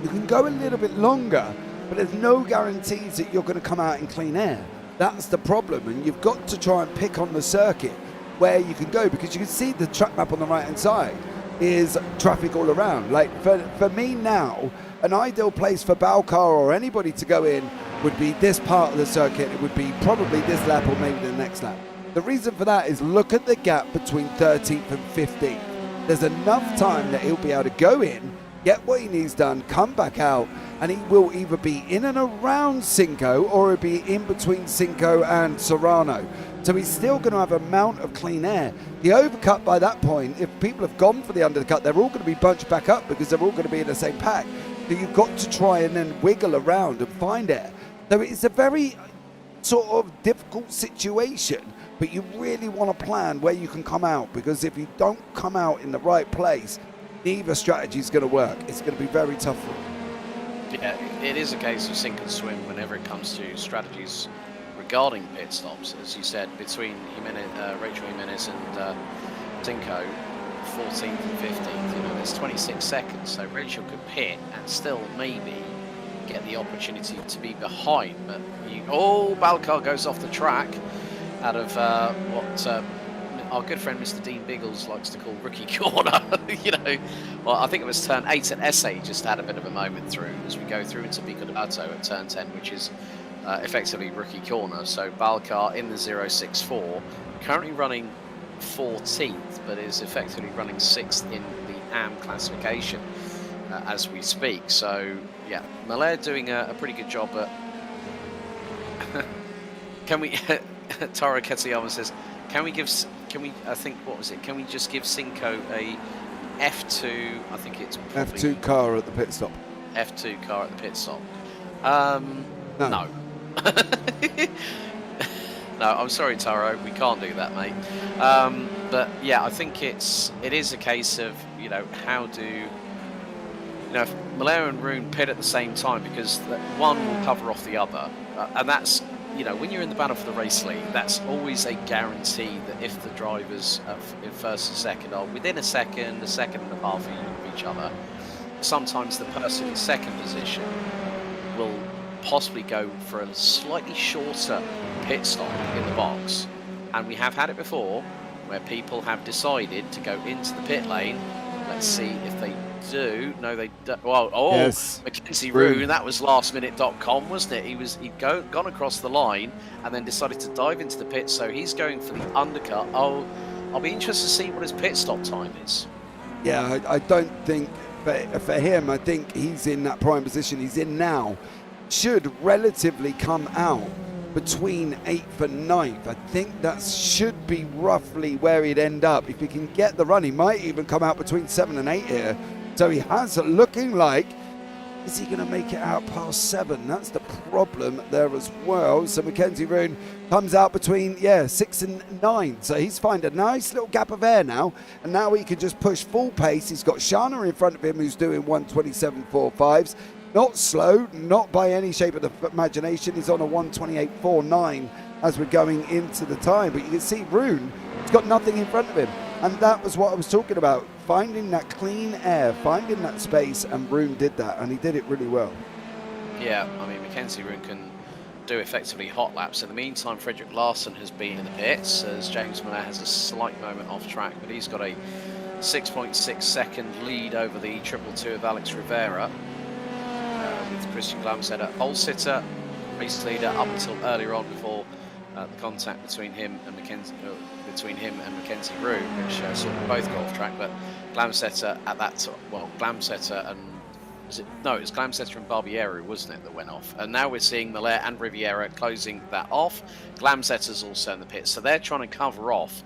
[SPEAKER 1] you can go a little bit longer, but there's no guarantees that you're going to come out in clean air. That's the problem, and you've got to try and pick on the circuit where you can go, because you can see the track map on the right hand side is traffic all around. Like for me now, an ideal place for Balcar or anybody to go in would be this part of the circuit. It would be probably this lap or maybe the next lap. The reason for that is look at the gap between 13th and 15th. There's enough time that he'll be able to go in, get what he needs done, come back out, and he will either be in and around Cinco or he'll be in between Cinco and Serrano. So he's still going to have an amount of clean air. The overcut by that point, if people have gone for the undercut, they're all going to be bunched back up because they're all going to be in the same pack. So you've got to try and then wiggle around and find it. So it's a very sort of difficult situation, but you really want to plan where you can come out, because if you don't come out in the right place, neither strategy is going to work. It's going to be very tough for you.
[SPEAKER 6] Yeah, it is a case of sink and swim whenever it comes to strategies regarding pit stops. As you said, between Rachel Jimenez and Cinco, 14th and 15th, there's 26 seconds, so Rachel could pit and still maybe get the opportunity to be behind. But Balcar goes off the track out of what our good friend Mr. Dean Biggles likes to call rookie corner. Well, I think it was turn 8 at SA just had a bit of a moment through as we go through into Pico de Bato at turn 10, which is effectively rookie corner. So Balcar in the 064, currently running 14th, but is effectively running 6th in the AM classification as we speak. So yeah, Malaya doing a pretty good job at can we Tara Ketsuyama says, can we just give Cinco a F2, I think it's
[SPEAKER 1] F2 car at the pit stop.
[SPEAKER 6] F2 car at the pit stop. No. No, I'm sorry, Taro, we can't do that, mate. But yeah, I think it is a case of, how do, if Malaya and Roon pit at the same time, because one will cover off the other, and that's you know, when you're in the battle for the race lead, that's always a guarantee that if the drivers in first and second are within a second and a half of each other, sometimes the person in second position will possibly go for a slightly shorter pit stop in the box. And we have had it before where people have decided to go into the pit lane. Let's see if they do. No, they don't. Well,
[SPEAKER 1] yes.
[SPEAKER 6] Mackenzie Roon, that was lastminute.com, wasn't it? He'd gone across the line and then decided to dive into the pit, so he's going for the undercut. I'll be interested to see what his pit stop time is.
[SPEAKER 1] Yeah, I don't think, for him, I think he's in that prime position he's in now. Should relatively come out between 8th and 9th. I think that should be roughly where he'd end up. If he can get the run, he might even come out between 7 and 8 here. So he has it looking like, is he going to make it out past 7? That's the problem there as well. So Mackenzie Roon comes out between, 6 and 9. So he's found a nice little gap of air now. And now he can just push full pace. He's got Shana in front of him who's doing 1:27.45s. Not slow, not by any shape of the imagination. He's on a 1:28.49 as we're going into the time. But you can see Roon, he's got nothing in front of him. And that was what I was talking about. Finding that clean air, finding that space, and Roon did that. And he did it really well.
[SPEAKER 6] Yeah, I mean, Mackenzie Roon can do effectively hot laps. In the meantime, Frederick Larson has been in the pits as James Miller has a slight moment off track, but he's got a 6.6 second lead over the 222 of Alex Rivera. With Christian Glamsetter, pole sitter, race leader up until earlier on before the contact between him and Mackenzie Roon, which sort of both got off track. But Glamsetter at that, well, Glamsetter and it was Glamsetter and Barbieri, wasn't it, that went off? And now we're seeing Miller and Riviera closing that off. Glamsetter's also in the pit, so they're trying to cover off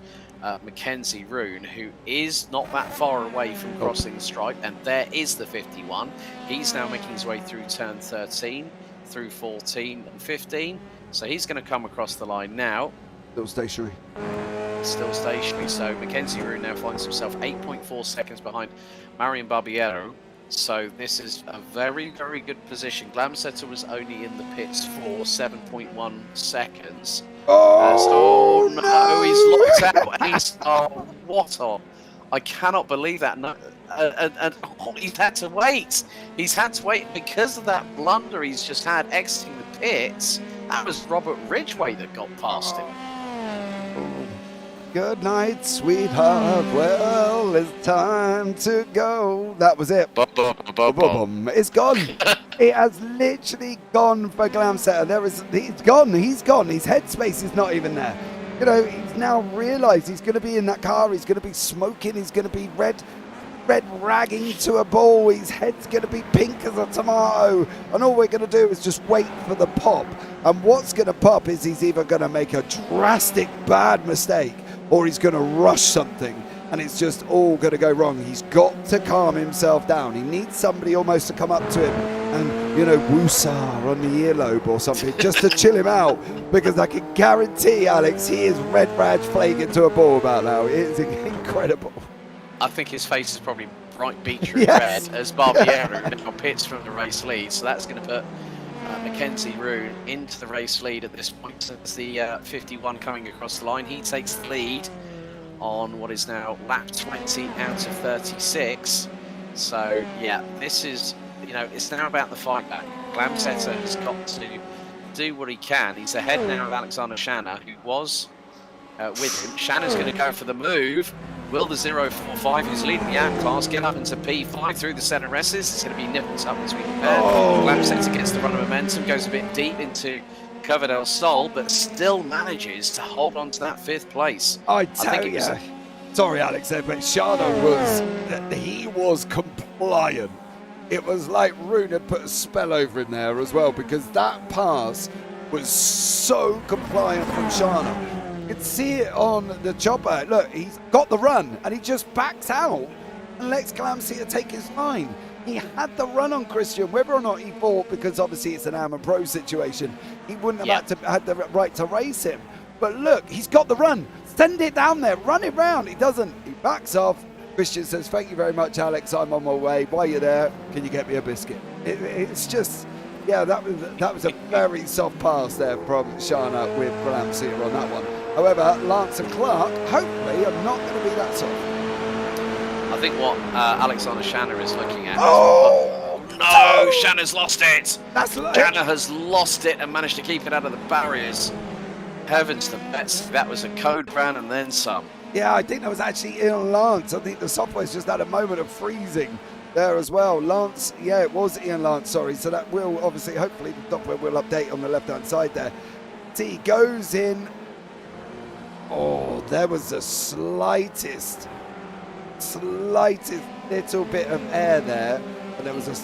[SPEAKER 6] Mackenzie Roon, who is not that far away from crossing the stripe, and there is the 51. He's now making his way through turn 13, through 14 and 15, so he's going to come across the line now.
[SPEAKER 1] Still stationary.
[SPEAKER 6] Still stationary, so Mackenzie Roon now finds himself 8.4 seconds behind Marion Barbiero, so this is a very, very good position. Glamsetter was only in the pits for 7.1 seconds.
[SPEAKER 1] Oh,
[SPEAKER 6] no, he's locked out. What a... I cannot believe that. No, he's had to wait. He's had to wait because of that blunder he's just had exiting the pits. That was Robert Ridgway that got past him.
[SPEAKER 1] Good night, sweetheart. Well, it's time to go. That was it. It's gone. It has literally gone for Glamsetter. He's gone. He's gone. His headspace is not even there. You know, he's now realised he's going to be in that car. He's going to be smoking. He's going to be red ragging to a ball. His head's going to be pink as a tomato. And all we're going to do is just wait for the pop. And what's going to pop is he's either going to make a drastic bad mistake or he's going to rush something. And it's just all going to go wrong. He's got to calm himself down. He needs somebody almost to come up to him and, you know, woosah on the earlobe or something just to chill him out. Because I can guarantee, Alex, he is red rage flaking to a ball about now. It is incredible.
[SPEAKER 6] I think his face is probably bright beetroot red as Barbiero now pits from the race lead. So that's going to put Mackenzie Roon into the race lead at this point. So it's the 51 coming across the line. He takes the lead on what is now lap 20 out of 36. So yeah, this is, you know, it's now about the fight back. Glamsetter has got to do what he can. He's ahead now of Alexander Shanna, who was with him. Shanna's going to go for the move. Will the 045, who's leading the out class, get up into P5 through the centre S's? It's going to be nipples up as we compare. Glamsetter gets the run of momentum, goes a bit deep into Cover del Sol, but still manages to hold on to that 5th place.
[SPEAKER 1] I tell you, sorry Alex, but Shana he was compliant. It was like Roon had put a spell over him there as well, because that pass was so compliant from Shana. You could see it on the chopper. Look, he's got the run and he just backs out and lets Glamsetter take his line. He had the run on Christian, whether or not he fought, because obviously it's an Am Pro situation. He wouldn't have had the right to race him. But look, he's got the run. Send it down there, run it round. He doesn't. He backs off. Christian says, "Thank you very much, Alex. I'm on my way. While you're there, can you get me a biscuit?" It's just, Yeah, that was a very soft pass there from Shana with Valencia on that one. However, Lance and Clark, hopefully, are not going to be that soft.
[SPEAKER 6] I think what Alexander Shana is looking at.
[SPEAKER 1] Oh
[SPEAKER 6] no! Shana's lost it.
[SPEAKER 1] Shana
[SPEAKER 6] has lost it and managed to keep it out of the barriers. Heavens to bets, that was a code brand and then some.
[SPEAKER 1] Yeah, I think that was actually Ian Lance. I think the software's just had a moment of freezing there as well. Lance, yeah, it was Ian Lance, sorry. So that will obviously, hopefully the software will update on the left-hand side there. T goes in. Oh, there was the slightest little bit of air there. And there was a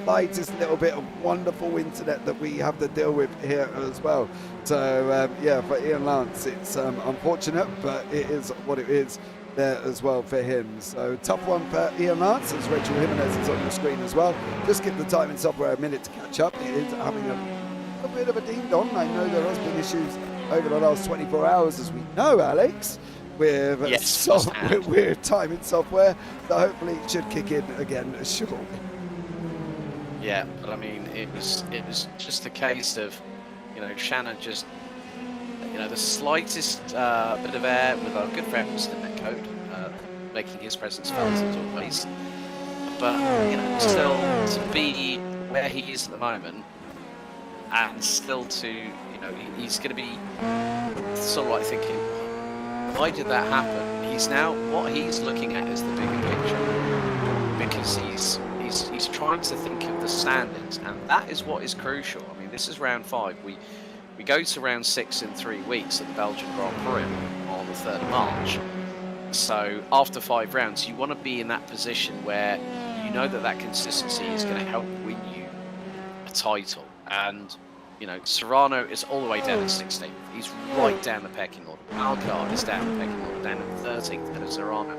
[SPEAKER 1] slightest little bit of wonderful internet that we have to deal with here as well. So, yeah, for Ian Lance, it's unfortunate, but it is what it is there as well for him. So tough one for Ian Lance, as Rachel Jimenez is on your screen as well. Just give the timing software a minute to catch up. It is having a bit of a ding-dong. I know there has been issues over the last 24 hours, as we know, Alex, with, with timing software. So hopefully it should kick in again shortly.
[SPEAKER 6] Yeah, but I mean, it was just a case of, you know, Shannon just, you know, the slightest bit of air with our good friend Mr. Netcode making his presence felt as always. But, you know, still to be where he is at the moment and still to, you know, he's going to be sort of like thinking, why did that happen? He's now, what he's looking at is the bigger picture, because he's trying to think of the standings, and that is what is crucial. I mean, this is round 5. We go to round 6 in 3 weeks at the Belgian Grand Prix on the 3rd of March. So after 5 rounds, you want to be in that position where you know that consistency is going to help win you a title. And, you know, Serrano is all the way down at 16th. He's right down the pecking order. Alcard is down the pecking order, down at 13th, ahead of Serrano.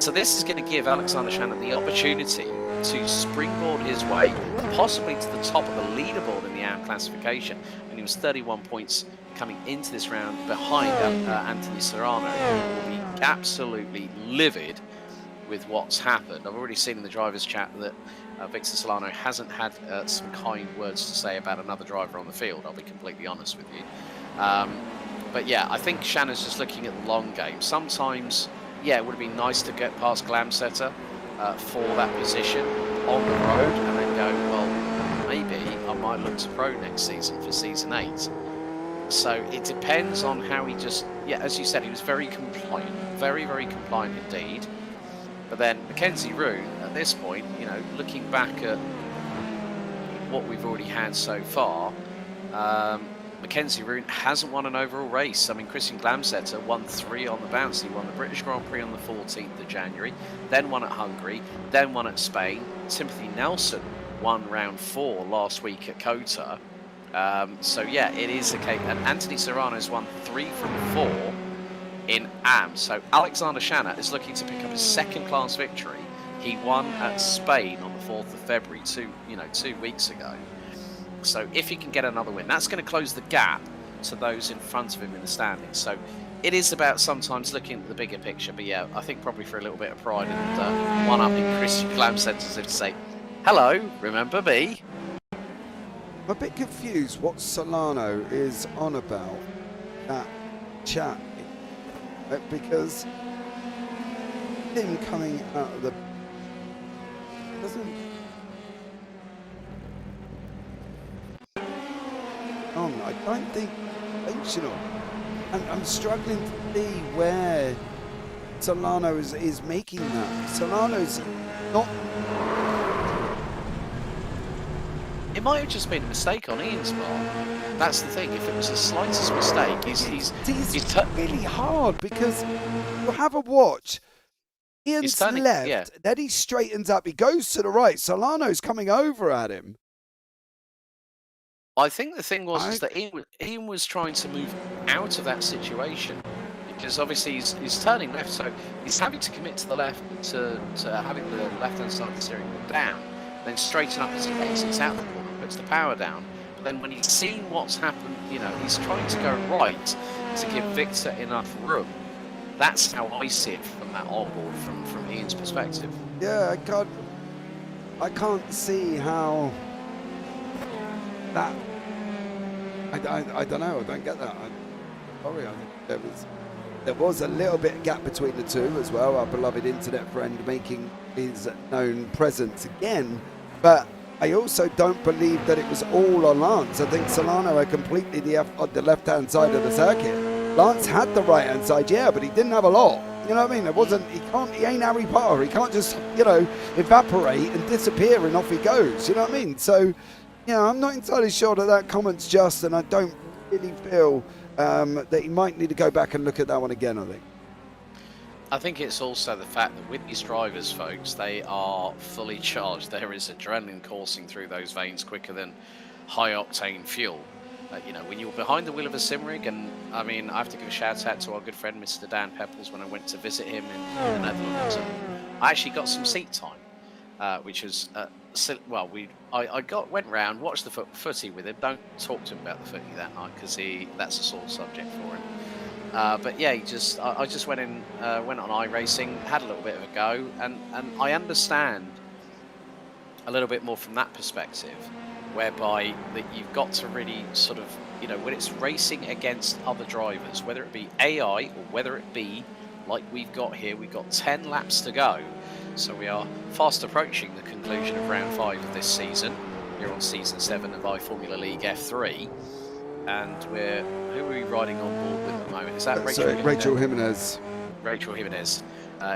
[SPEAKER 6] So this is going to give Alexander Shannon the opportunity to springboard his way, possibly to the top of the leaderboard in the AM classification. And he was 31 points coming into this round behind Anthony Serrano, who will be absolutely livid with what's happened. I've already seen in the drivers' chat that Victor Solano hasn't had some kind words to say about another driver on the field, I'll be completely honest with you. But yeah, I think Shannon's just looking at the long game. Sometimes, yeah, it would have been nice to get past Glamsetter for that position on the road and then go, well, maybe I might look to pro next season for season 8. So it depends on how he just, yeah, as you said, he was very compliant, very, very compliant indeed. But then Mackenzie Roon, at this point, you know, looking back at what we've already had so far, Mackenzie Roon hasn't won an overall race. I mean, Christian Glamsetter won 3 on the bounce. He won the British Grand Prix on the 14th of January, then won at Hungary, then won at Spain. Timothy Nelson won round 4 last week at Kota. So yeah, it is a case. And Anthony Serrano's won 3 from 4 in AM. So Alexander Shannon is looking to pick up his 2nd class victory. He won at Spain on the 4th of February, 2 weeks ago. So if he can get another win, that's going to close the gap to those in front of him in the standings. So it is about sometimes looking at the bigger picture. But yeah, I think probably for a little bit of pride and one-upping Christian Glamsetter as if to say, hello, remember me?
[SPEAKER 1] I'm a bit confused what Solano is on about, that chat, because him coming out of the doesn't. I don't think intentional. I'm struggling to see where Solano is making that. Solano's not.
[SPEAKER 6] It might have just been a mistake on Ian's part. That's the thing. If it was the slightest mistake, he's
[SPEAKER 1] really hard because you have a watch. Ian's left, then he straightens up. He goes to the right. Solano's coming over at him.
[SPEAKER 6] I think the thing was that Ian was trying to move out of that situation because obviously he's turning left, so he's having to commit to the left to having the left-hand side of the steering wheel down, then straighten up as he exits out the corner, puts the power down. But then when he's seen what's happened, you know, he's trying to go right to give Victor enough room. That's how I see it from that onboard, from Ian's perspective.
[SPEAKER 1] Yeah, I can't see how that, I don't know. I don't get that. I'm sorry. I think there was a little bit of gap between the two as well. Our beloved internet friend making his known presence again, but I also don't believe that it was all on Lance. I think Solano had completely on the left-hand side of the circuit. Lance had the right-hand side, yeah, but he didn't have a lot. You know what I mean? It wasn't. He ain't Harry Potter. He can't just, evaporate and disappear and off he goes. You know what I mean? So, I'm not entirely sure that comment's just, and I don't really feel that he might need to go back and look at that one again.
[SPEAKER 6] I think it's also the fact that with these drivers, folks, they are fully charged. There is adrenaline coursing through those veins quicker than high-octane fuel. When you're behind the wheel of a sim rig, and I mean, I have to give a shout out to our good friend Mr. Dan Pepples when I went to visit him in the Netherlands. I actually got some seat time, which is I went round, watched the footy with him. Don't talk to him about the footy that night because that's a sore subject for him. But yeah, I just went on iRacing, had a little bit of a go, and I understand a little bit more from that perspective, whereby that you've got to really sort of, when it's racing against other drivers, whether it be AI or whether it be like we've got here, we've got 10 laps to go. So we are fast approaching the conclusion of round 5 of this season. Here on season 7 of iFormula League F3. And who are we riding on board with at the moment? Is that
[SPEAKER 1] Rachel Jimenez?
[SPEAKER 6] Rachel Jimenez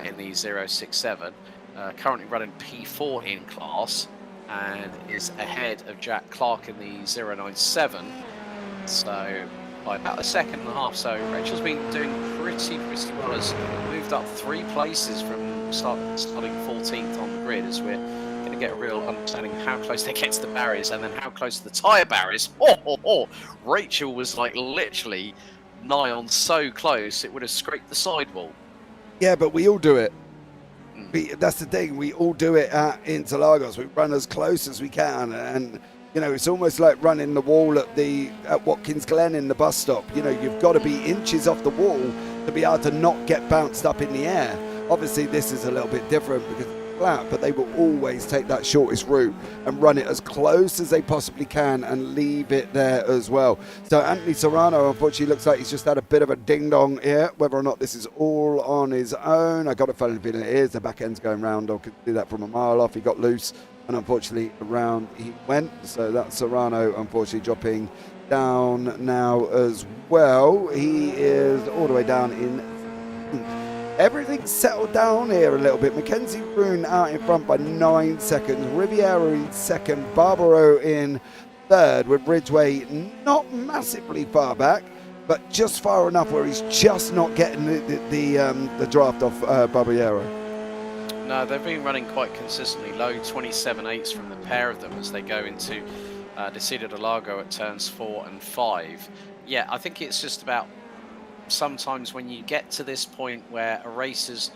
[SPEAKER 6] in the 067. Currently running P4 in class and is ahead of Jack Clark in the 097. So by about a second and a half. So Rachel's been doing pretty well. Has moved up 3 places from starting 14th on the grid, as we're going to get a real understanding of how close they get to the barriers and then how close to the tyre barriers. Rachel was like literally nigh on so close it would have scraped the sidewall.
[SPEAKER 1] Yeah, but we all do it. That's the thing. We all do it at Interlagos. We run as close as we can, and it's almost like running the wall at Watkins Glen in the bus stop. You've got to be inches off the wall to be able to not get bounced up in the air. Obviously, this is a little bit different because it's flat, but they will always take that shortest route and run it as close as they possibly can and leave it there as well. So Anthony Serrano, unfortunately, looks like he's just had a bit of a ding-dong here. Whether or not this is all on his own, I got a feeling it is. The back end's going round. I could do that from a mile off. He got loose, and unfortunately, around he went. So that's Serrano, unfortunately, dropping down now as well. He is all the way down in... Everything's settled down here a little bit. Mackenzie Brune out in front by 9 seconds. Riviera in second. Barbaro in third, with Ridgway not massively far back, but just far enough where he's just not getting the draft off Barbaro.
[SPEAKER 6] No, they've been running quite consistently low 27.8s from the pair of them as they go into Descida de Lago at turns 4 and 5. Yeah, I think it's just about sometimes when you get to this point where a race is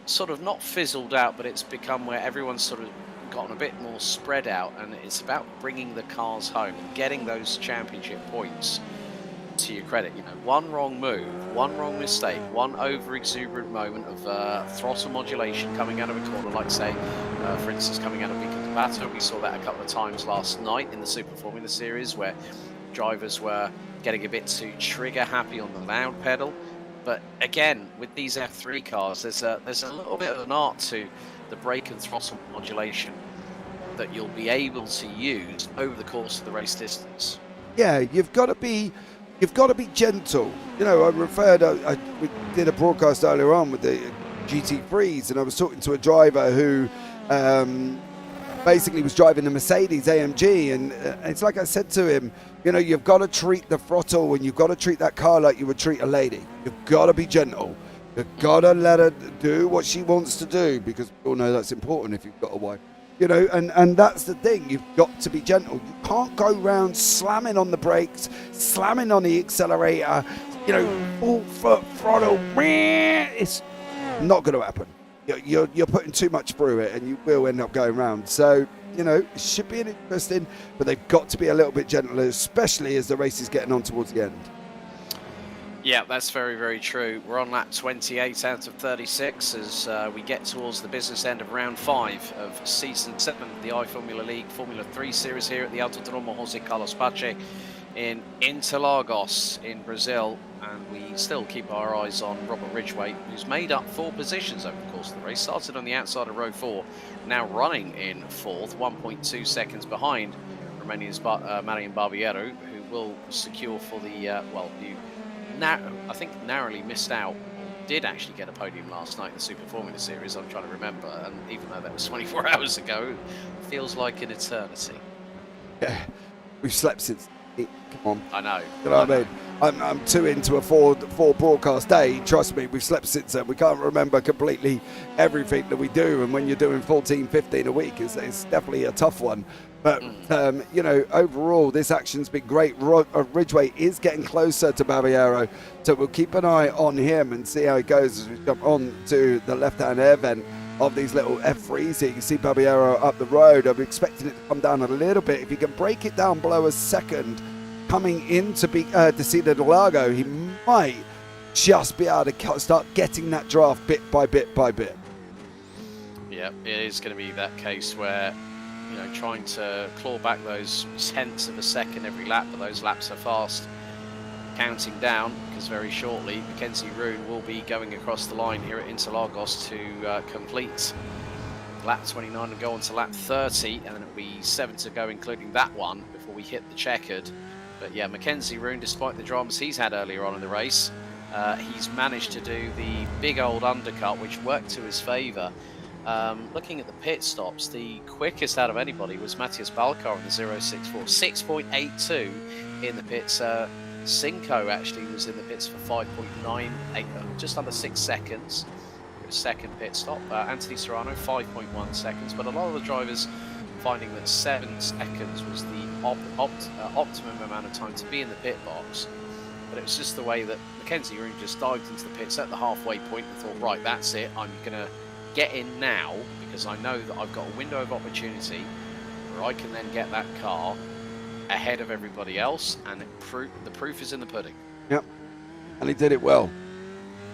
[SPEAKER 6] sort of not fizzled out, but it's become where everyone's sort of gotten a bit more spread out, and it's about bringing the cars home and getting those championship points to your credit. One wrong move, one wrong mistake, one over exuberant moment of throttle modulation coming out of a corner, like say for instance coming out of Vico de Bato. We saw that a couple of times last night in the Super Formula Series, where drivers were getting a bit too trigger happy on the loud pedal. But again, with these F3 cars, there's a little bit of an art to the brake and throttle modulation that you'll be able to use over the course of the race distance.
[SPEAKER 1] Yeah, you've got to be gentle. We did a broadcast earlier on with the GT3s, and I was talking to a driver who basically was driving the Mercedes AMG, and it's like I said to him, you've got to treat the throttle and you've got to treat that car like you would treat a lady. You've got to be gentle. You've got to let her do what she wants to do, because we all know that's important if you've got a wife. And that's the thing. You've got to be gentle. You can't go around slamming on the brakes, slamming on the accelerator, full foot throttle. It's not going to happen. You're putting too much through it, and you will end up going round. So, it should be interesting, but they've got to be a little bit gentler, especially as the race is getting on towards the end.
[SPEAKER 6] Yeah, that's very, very true. We're on lap 28 out of 36 as we get towards the business end of round 5 of season 7 of the iFormula League Formula 3 series here at the Autodromo José Carlos Pache in Interlagos in Brazil. And we still keep our eyes on Robert Ridgway, who's made up 4 positions over the course of the race. Started on the outside of row 4, now running in 4th, 1.2 seconds behind Romania's Marian Barbiero, who will secure for the, I think narrowly missed out, did actually get a podium last night in the Super Formula Series, I'm trying to remember, and even though that was 24 hours ago, it feels like an eternity.
[SPEAKER 1] Yeah, we've slept since. Come on.
[SPEAKER 6] I know.
[SPEAKER 1] You know what I mean? I'm too into a four broadcast day. Trust me, we've slept since then. We can't remember completely everything that we do, and when you're doing 14, 15 a week, it's definitely a tough one. But, you know, overall, this action's been great. Ridgway is getting closer to Barbiero, so we'll keep an eye on him and see how it goes as we jump on to the left-hand air vent of these little F3s here. You can see Barbiero up the road. I'm expecting it to come down a little bit. If he can break it down below a second, coming in to see the Delago, he might just be able to start getting that draft bit by bit by bit.
[SPEAKER 6] Yeah, it is going to be that case where, you know, trying to claw back those tenths of a second every lap, but those laps are fast counting down, because very shortly Mackenzie Roon will be going across the line here at Interlagos to complete lap 29 and go on to lap 30, and then it'll be 7 to go, including that one, before we hit the checkered. But yeah, Mackenzie Roon, despite the dramas he's had earlier on in the race, he's managed to do the big old undercut, which worked to his favour. Looking at the pit stops, the quickest out of anybody was Matthias Balcar in the 064, 6.82 in the pits. Cinco actually was in the pits for 5.98, just under 6 seconds. Second pit stop. Anthony Serrano 5.1 seconds, but a lot of the drivers finding that 7 seconds was the optimum amount of time to be in the pit box. But it was just the way that Mackenzie Roon just dived into the pits at the halfway point and thought, right, that's it, I'm going to get in now, because I know that I've got a window of opportunity where I can then get that car ahead of everybody else, and the proof is in the pudding.
[SPEAKER 1] Yep, and he did it well.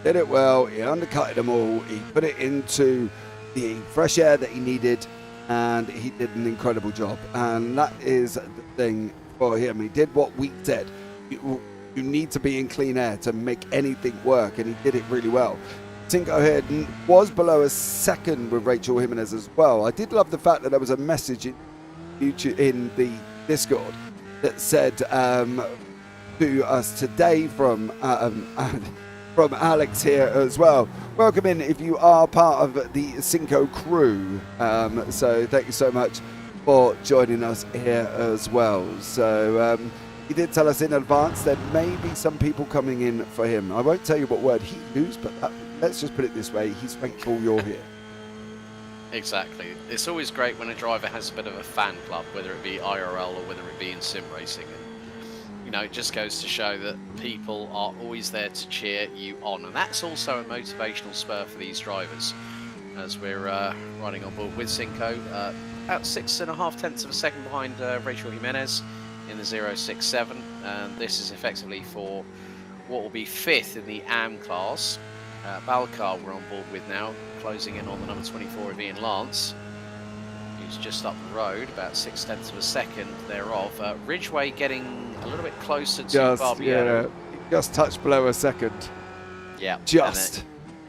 [SPEAKER 1] He undercutted them all, he put it into the fresh air that he needed, and he did an incredible job. And that is the thing for him. He did what we said. You need to be in clean air to make anything work, and he did it really well. Cinco here was below a second with Rachel Jimenez as well. I did love the fact that there was a message in YouTube, in the Discord, that said to us today from Alex here as well. Welcome in if you are part of the Cinco crew. So thank you so much for joining us here as well. So he did tell us in advance there may be some people coming in for him. I won't tell you what word he used, but let's just put it this way: he's thankful you're here.
[SPEAKER 6] Exactly. It's always great when a driver has a bit of a fan club, whether it be IRL or whether it be in sim racing. And, you know, it just goes to show that people are always there to cheer you on. And that's also a motivational spur for these drivers. As we're riding on board with Cinco, about 6.5 tenths of a second behind Rachel Jimenez in the 067. And this is effectively for what will be 5th in the AM class. Balcar we're on board with now, closing in on the number 24 of Ian Lance, who's just up the road, about 6 tenths of a second thereof. Ridgway getting a little bit closer to Barbiero.
[SPEAKER 1] Yeah, just touched below a second.
[SPEAKER 6] Yeah.
[SPEAKER 1] Just.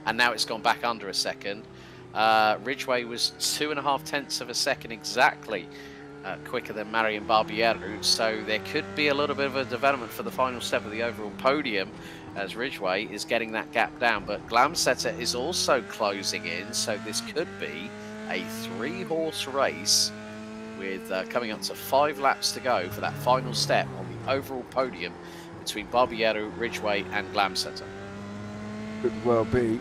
[SPEAKER 6] And now it's gone back under a second. Ridgway was 2.5 tenths of a second exactly quicker than Marian Barbiero, so there could be a little bit of a development for the final step of the overall podium, as Ridgway is getting that gap down. But Glamsetter is also closing in, so this could be a 3-horse race with coming up to 5 laps to go for that final step on the overall podium between Barbiero, Ridgway and Glamsetter.
[SPEAKER 1] Could well be.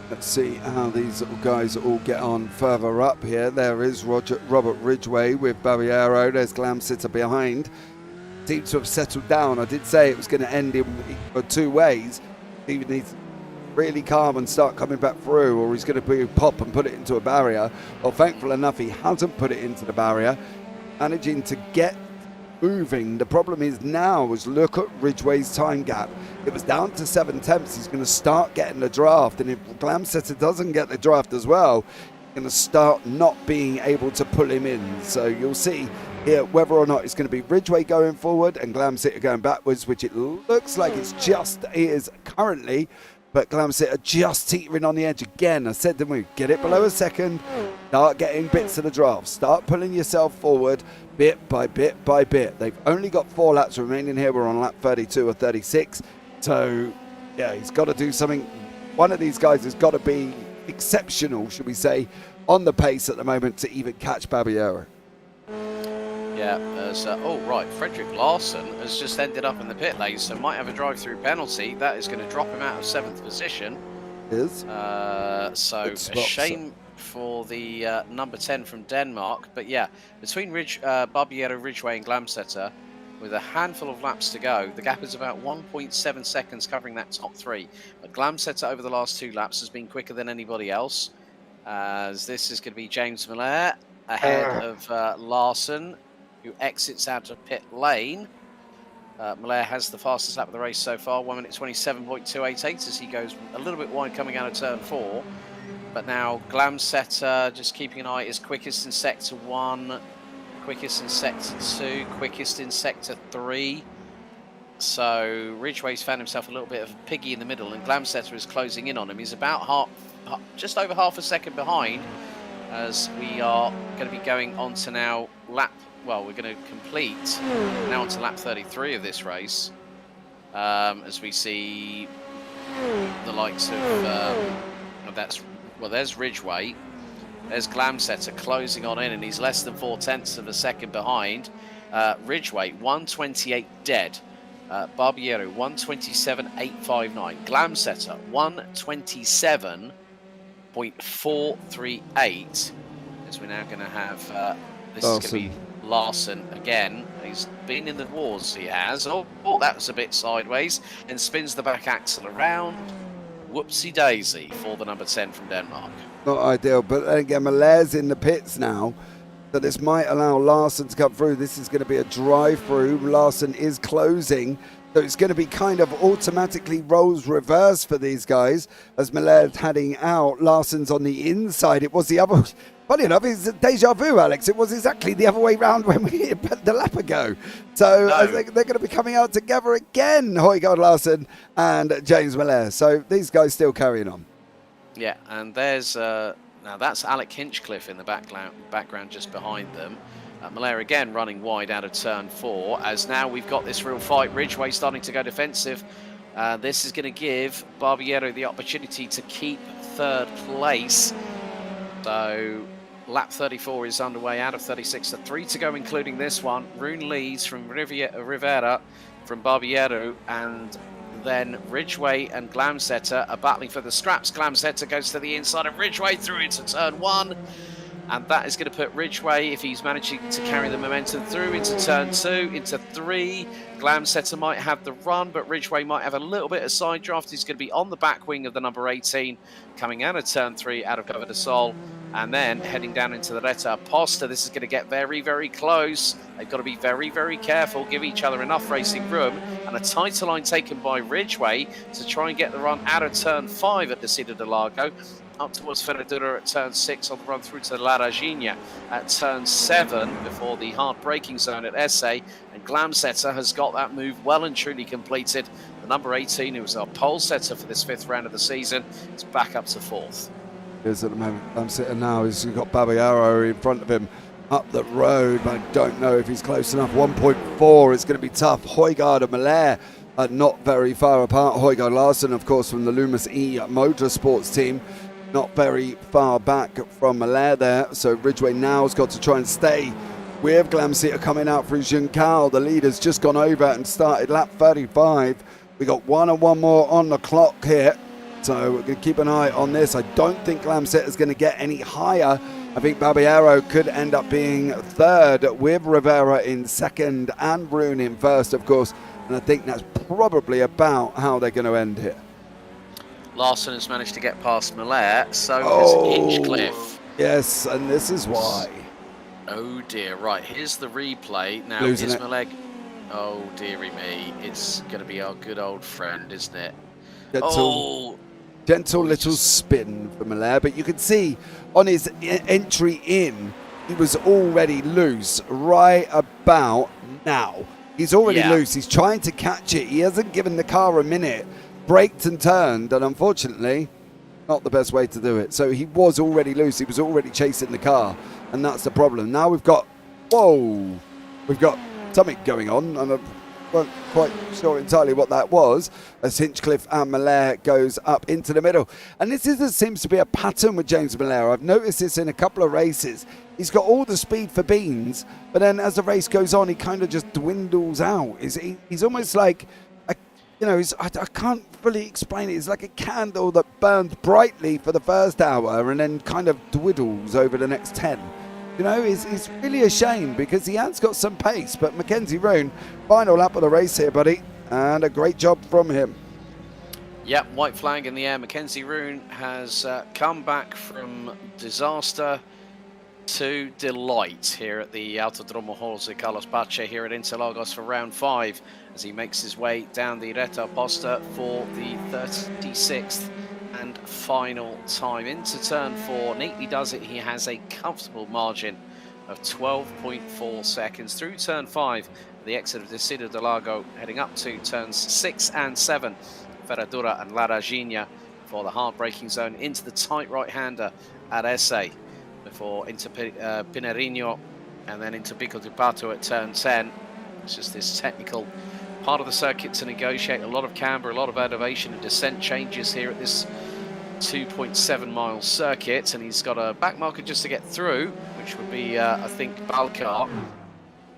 [SPEAKER 1] Let's see how these little guys all get on further up here. There is Robert Ridgway with Barbiero. There's Glamsetter behind. Seems to have settled down. I did say it was going to end in 2 ways. He needs to really calm and start coming back through, or he's going to pop and put it into a barrier. Well, thankful enough, he hasn't put it into the barrier, managing to get moving. The problem is now is look at Ridgway's time gap. It was down to 7/10. He's going to start getting the draft, and if Glamsetter doesn't get the draft as well, he's going to start not being able to pull him in. So you'll see here whether or not it's going to be Ridgway going forward and Glamsetter going backwards, which it looks like it is currently. But Glamsetter just teetering on the edge again. I said to him, get it below a second, start getting bits of the draft, start pulling yourself forward bit by bit by bit. They've only got 4 laps remaining here. We're on lap 32 or 36. So, yeah, he's got to do something. One of these guys has got to be exceptional, should we say, on the pace at the moment to even catch Barbiero.
[SPEAKER 6] Yeah, Frederick Larson has just ended up in the pit lane, so might have a drive-through penalty. That is going to drop him out of 7th position. So a shame for the number 10 from Denmark. But yeah, between Barbiero, Ridgway and Glamsetter, with a handful of laps to go, the gap is about 1.7 seconds covering that top 3. But Glamsetter over the last 2 laps has been quicker than anybody else, as this is going to be James Miller ahead of Larson, who exits out of pit lane. Miller has the fastest lap of the race so far, 1 minute 27.288, as he goes a little bit wide coming out of turn 4. But now Glamsetter just keeping an eye, is quickest in sector 1, quickest in sector 2, quickest in sector 3. So Ridgway's found himself a little bit of a piggy in the middle, and Glamsetter is closing in on him. He's about just over half a second behind, as we are going to be going on to now we're going to complete now onto lap 33 of this race, as we see the likes of there's Ridgway, there's Glamsetter closing on in, and he's less than 0.4 of a second behind. Ridgway 1:28 dead, Barbiero 1:27.859, Glamsetter 1:27.438, as we're now going to have this is going to be Larson again. He's been in the wars, he has. Oh, that was a bit sideways, and spins the back axle around. Whoopsie daisy for the number 10 from Denmark.
[SPEAKER 1] Not ideal, but again, Miller's in the pits now, so this might allow Larson to come through. This is going to be a drive-through. Larson is closing, so it's going to be kind of automatically roles reverse for these guys. As Miller's heading out, Larson's on the inside. It was the other... Funny enough, it's deja vu, Alex. It was exactly the other way round when we hit the lap ago. So they're going to be coming out together again, Højgaard Larson and James Miller. So these guys still carrying on.
[SPEAKER 6] Yeah, and there's now that's Alec Hinchcliffe in the background just behind them. Miller again running wide out of turn 4, as now we've got this real fight. Ridgway starting to go defensive. This is going to give Barbiero the opportunity to keep 3rd place. So lap 34 is underway out of 36, so 3 to go, including this one. Rune leads from Rivera from Barbiero, and then Ridgway and Glamsetter are battling for the scraps. Glamsetter goes to the inside of Ridgway through into turn 1, and that is going to put Ridgway, if he's managing to carry the momentum through, into turn 2, into 3. Glamsetter might have the run, but Ridgway might have a little bit of side draft. He's going to be on the back wing of the number 18, coming out of turn 3 out of Cover de Sol, and then heading down into the Reta Posta. This is going to get very, very close. They've got to be very, very careful, give each other enough racing room, and a tighter line taken by Ridgway to try and get the run out of turn 5 at Descida de Largo, up towards Ferradura at turn 6, on the run through to La Regina at turn 7 before the hard braking zone at Esse, and Glamsetter has got that move well and truly completed. The number 18, who was our pole setter for this 5th round of the season, is back up to 4th.
[SPEAKER 1] Is at the moment. Glamsetter now has got Barbiero in front of him up the road, but I don't know if he's close enough. 1.4 is going to be tough. Højgaard and Miller are not very far apart. Højgaard Larson, of course, from the Loomis E Motorsports team, not very far back from Miller there. So Ridgway now has got to try and stay with Glamsetter coming out through Juncal. The leader's just gone over and started lap 35. We got 1 and 1 more on the clock here, so we're going to keep an eye on this. I don't think Glamsetter is going to get any higher. I think Barbiero could end up being 3rd, with Rivera in 2nd and Rune in 1st, of course, and I think that's probably about how they're going to end here.
[SPEAKER 6] Larson has managed to get past Miller, so has Hinchcliffe.
[SPEAKER 1] Yes, and this is why.
[SPEAKER 6] Oh dear, right, here's the replay. Now,
[SPEAKER 1] Losing it.
[SPEAKER 6] Ismail, oh dearie me, it's going to be our good old friend, isn't it?
[SPEAKER 1] Gentle
[SPEAKER 6] Oh,
[SPEAKER 1] little spin for Malaire, but you can see on his entry in, he was already loose right about now. He's already loose. He's trying to catch it. He hasn't given the car a minute. Braked and turned, and unfortunately, not the best way to do it. So he was already loose. He was already chasing the car, and that's the problem. Now we've got, we've got something going on, and I weren't quite sure entirely what that was, as Hinchcliffe and Malaire goes up into the middle. And seems to be a pattern with James Malaire. I've noticed this in a couple of races. He's got all the speed for beans, but then as the race goes on, he kind of just dwindles out. He's almost like, I can't fully explain it. It's like a candle that burns brightly for the first hour and then kind of dwindles over the next 10. It's really a shame because he has got some pace, but Mackenzie Roan, final lap of the race here, buddy, and a great job from him.
[SPEAKER 6] Yep, white flag in the air. Mackenzie Roan has come back from disaster to delight here at the Autodromo Jose Carlos Pache here at Interlagos for round 5 as he makes his way down the Reta Posta for the 36th and final time. Into turn 4, neatly does it. He has a comfortable margin of 12.4 seconds through turn 5, the exit of Desida del Lago, heading up to turns 6 and 7, Ferradura and La Regina for the hard braking zone into the tight right-hander at Esse, before into Pinarino and then into Pico di Pato at turn 10. It's just this technical part of the circuit to negotiate. A lot of camber, a lot of elevation and descent changes here at this 2.7 mile circuit, and he's got a back marker just to get through, which would be I think Balcar,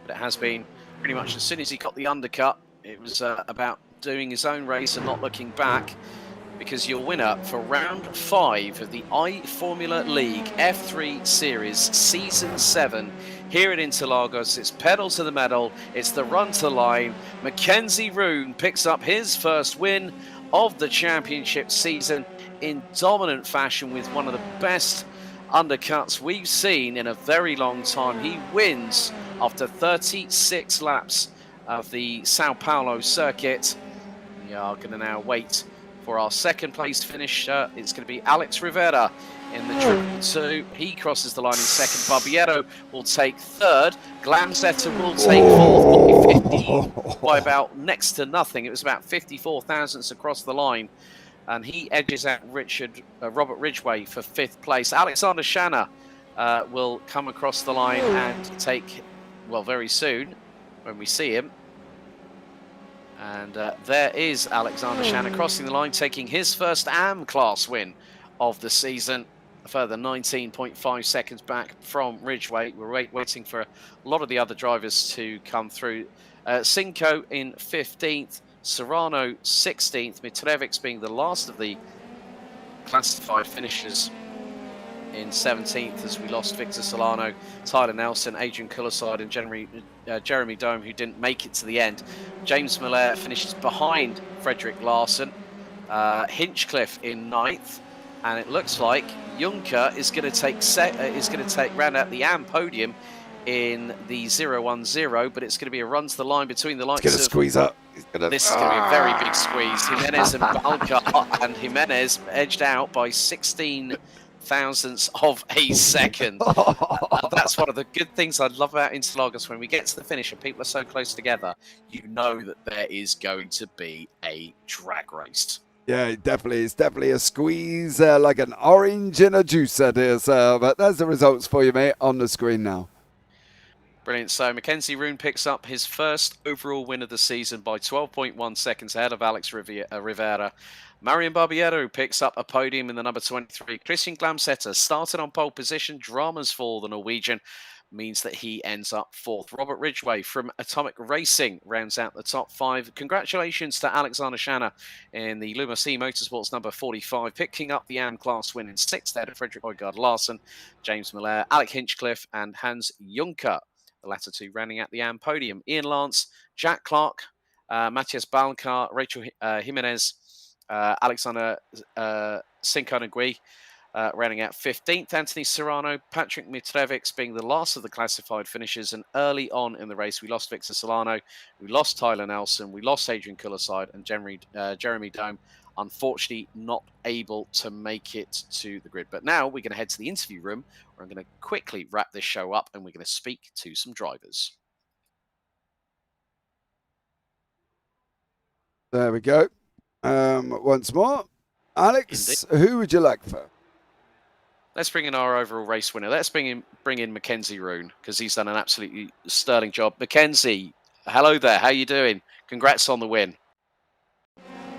[SPEAKER 6] but it has been pretty much as soon as he got the undercut, it was about doing his own race and not looking back, because your winner for round 5 of the iFormula League F3 Series Season 7 here at Interlagos, it's pedal to the metal, it's the run to line. Mackenzie Roan picks up his first win of the championship season in dominant fashion with one of the best undercuts we've seen in a very long time. He wins after 36 laps of the Sao Paulo circuit. We are going to now wait for our second place finisher. It's going to be Alex Rivera in the 222. He crosses the line in second. Barbiero will take third. Glamsetter will take fourth by about next to nothing. It was about 54 thousandths across the line. And he edges out Robert Ridgway for 5th place. Alexander Shanna will come across the line and take, well, very soon when we see him. And there is Alexander Shanna crossing the line, taking his first AM class win of the season. A further 19.5 seconds back from Ridgway. We're waiting for a lot of the other drivers to come through. Cinco in 15th, Serrano 16th, Mitrovic being the last of the classified finishers in 17th, as we lost Victor Solano, Tyler Nelson, Adrian Cullerside and Jeremy Dome, who didn't make it to the end. James Malaire finishes behind Frederick Larson. Hinchcliffe in 9th, and it looks like Juncker is going to take round out the AM podium in the 0-1-0, but it's going to be a run to the line between the likes of...
[SPEAKER 1] This is going to be
[SPEAKER 6] a very big squeeze. Jimenez and Balcar, and Jimenez edged out by 16 thousandths of a second. That's one of the good things I love about Interlagos. When we get to the finish and people are so close together, you know that there is going to be a drag race.
[SPEAKER 1] Yeah, definitely. It's definitely a squeeze, like an orange in a juicer, dear sir. But there's the results for you, mate, on the screen now.
[SPEAKER 6] Brilliant. So Mackenzie Roan picks up his first overall win of the season by 12.1 seconds ahead of Alex Rivera. Marian Barbiero picks up a podium in the number 23. Christian Glamsetter started on pole position. Dramas for the Norwegian means that he ends up 4th. Robert Ridgway from Atomic Racing rounds out the top 5. Congratulations to Alexander Shanna in the Luma C Motorsports number 45, picking up the AM class win in 6th ahead of Frederick Højgaard Larsen, James Malaire, Alec Hinchcliffe and Hans Juncker, the latter two rounding out the AM podium. Ian Lance, Jack Clark, Matthias Balcar, Rachel Jimenez, Alexander Sinkanagui, rounding out 15th, Anthony Serrano, Patrick Mitrovic being the last of the classified finishers. And early on in the race, we lost Victor Solano, we lost Tyler Nelson, we lost Adrian Cullerside, and Jeremy Dome, unfortunately not able to make it to the grid. But now we're going to head to the interview room, where I'm going to quickly wrap this show up, and we're going to speak to some drivers.
[SPEAKER 1] There we go. Once more. Alex, who would you like for?
[SPEAKER 6] Let's bring in our overall race winner. Let's bring in Mackenzie Roon, because he's done an absolutely sterling job. Mackenzie, hello there. How you doing? Congrats on the win.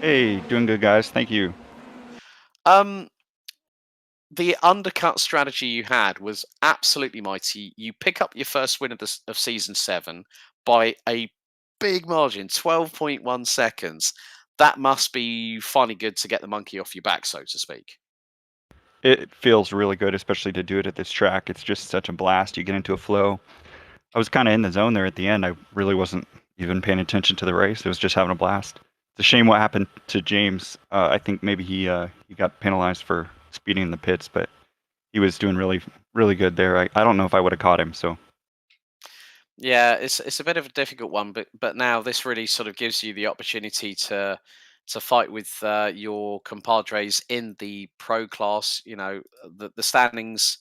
[SPEAKER 7] Hey, doing good, guys. Thank you.
[SPEAKER 6] The undercut strategy you had was absolutely mighty. You pick up your first win of season 7 by a big margin, 12.1 seconds. That must be finally good to get the monkey off your back, so to speak.
[SPEAKER 7] It feels really good, especially to do it at this track. It's just such a blast. You get into a flow. I was kind of in the zone there at the end. I really wasn't even paying attention to the race. It was just having a blast. It's a shame what happened to James. I think maybe he got penalized for speeding in the pits, but he was doing really, really good there. I don't know if I would have caught him. So
[SPEAKER 6] yeah, it's a bit of a difficult one, but now this really sort of gives you the opportunity to fight with your compadres in the pro class. You know, the standings.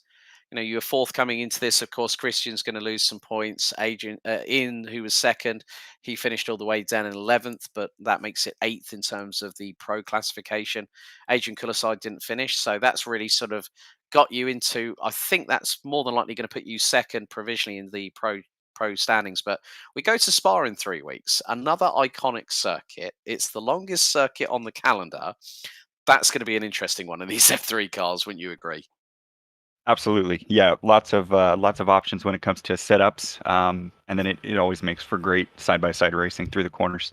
[SPEAKER 6] You know, you were fourth coming into this. Of course, Christian's going to lose some points. Ian, who was second, he finished all the way down in 11th, but that makes it 8th in terms of the pro classification. Adrian Cullerside didn't finish, so that's really sort of got you into. I think that's more than likely going to put you second provisionally in the pro standings. But we go to Spa in 3 weeks, another iconic circuit. It's the longest circuit on the calendar. That's going to be an interesting one in these F3 cars, wouldn't you agree?
[SPEAKER 7] absolutely, yeah, lots of options when it comes to setups, and then it always makes for great side-by-side racing through the corners.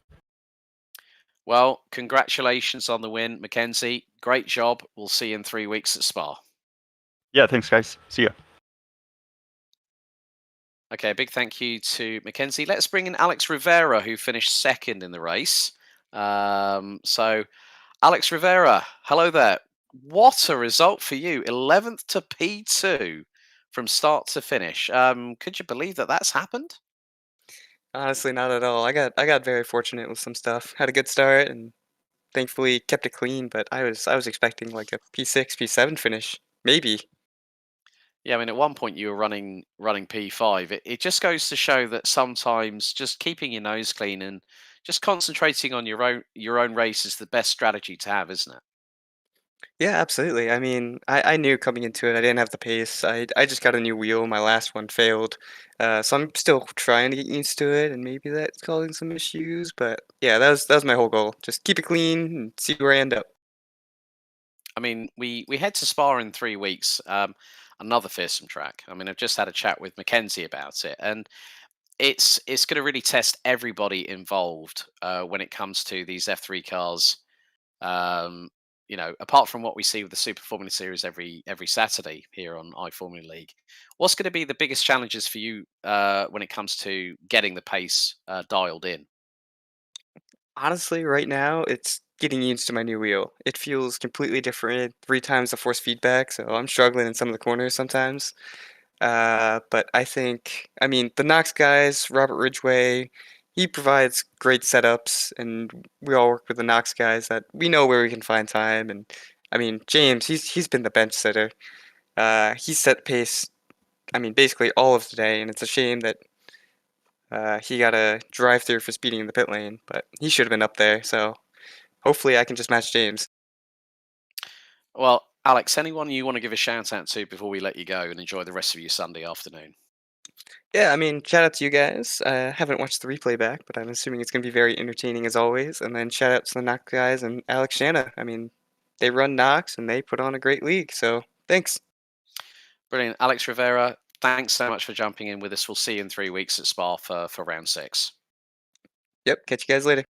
[SPEAKER 6] Well, congratulations on the win, Mackenzie. Great job. We'll see you in 3 weeks at Spa.
[SPEAKER 7] Yeah, thanks, guys. See ya.
[SPEAKER 6] Okay, a big thank you to Mackenzie. Let's bring in Alex Rivera, who finished second in the race. So, Alex Rivera, hello there. What a result for you. 11th to P2 from start to finish. Could you believe that that's happened?
[SPEAKER 8] Honestly, not at all. I got very fortunate with some stuff. Had a good start and thankfully kept it clean, but I was expecting like a P6, P7 finish, maybe.
[SPEAKER 6] Yeah, I mean, at one point you were running P5. It just goes to show that sometimes just keeping your nose clean and just concentrating on your own race is the best strategy to have, isn't it?
[SPEAKER 8] Yeah, absolutely. I mean, I knew coming into it I didn't have the pace. I just got a new wheel. My last one failed. So I'm still trying to get used to it, and maybe that's causing some issues. But yeah, that was my whole goal. Just keep it clean and see where I end up.
[SPEAKER 6] I mean, we head to Spa in 3 weeks. Another fearsome track. I mean, I've just had a chat with Mackenzie about it, and it's going to really test everybody involved when it comes to these F3 cars. You know, apart from what we see with the Super Formula Series every Saturday here on iFormula League, what's going to be the biggest challenges for you when it comes to getting the pace dialed in?
[SPEAKER 8] Honestly, right now it's getting used to my new wheel. It feels completely different. 3 times the force feedback, so I'm struggling in some of the corners sometimes. But I mean, the Knox guys, Robert Ridgway, he provides great setups, and we all work with the Knox guys that we know where we can find time. And I mean, James, he's been the bench sitter. He set pace. I mean, basically all of today, and it's a shame that he got a drive through for speeding in the pit lane, but he should have been up there. So hopefully, I can just match James.
[SPEAKER 6] Well, Alex, anyone you want to give a shout out to before we let you go and enjoy the rest of your Sunday afternoon?
[SPEAKER 8] Yeah, I mean, shout out to you guys. I haven't watched the replay back, but I'm assuming it's going to be very entertaining as always. And then shout out to the Knox guys and Alex Shanna. I mean, they run Knox and they put on a great league. So thanks.
[SPEAKER 6] Brilliant. Alex Rivera, thanks so much for jumping in with us. We'll see you in 3 weeks at Spa for round 6.
[SPEAKER 8] Yep, catch you guys later.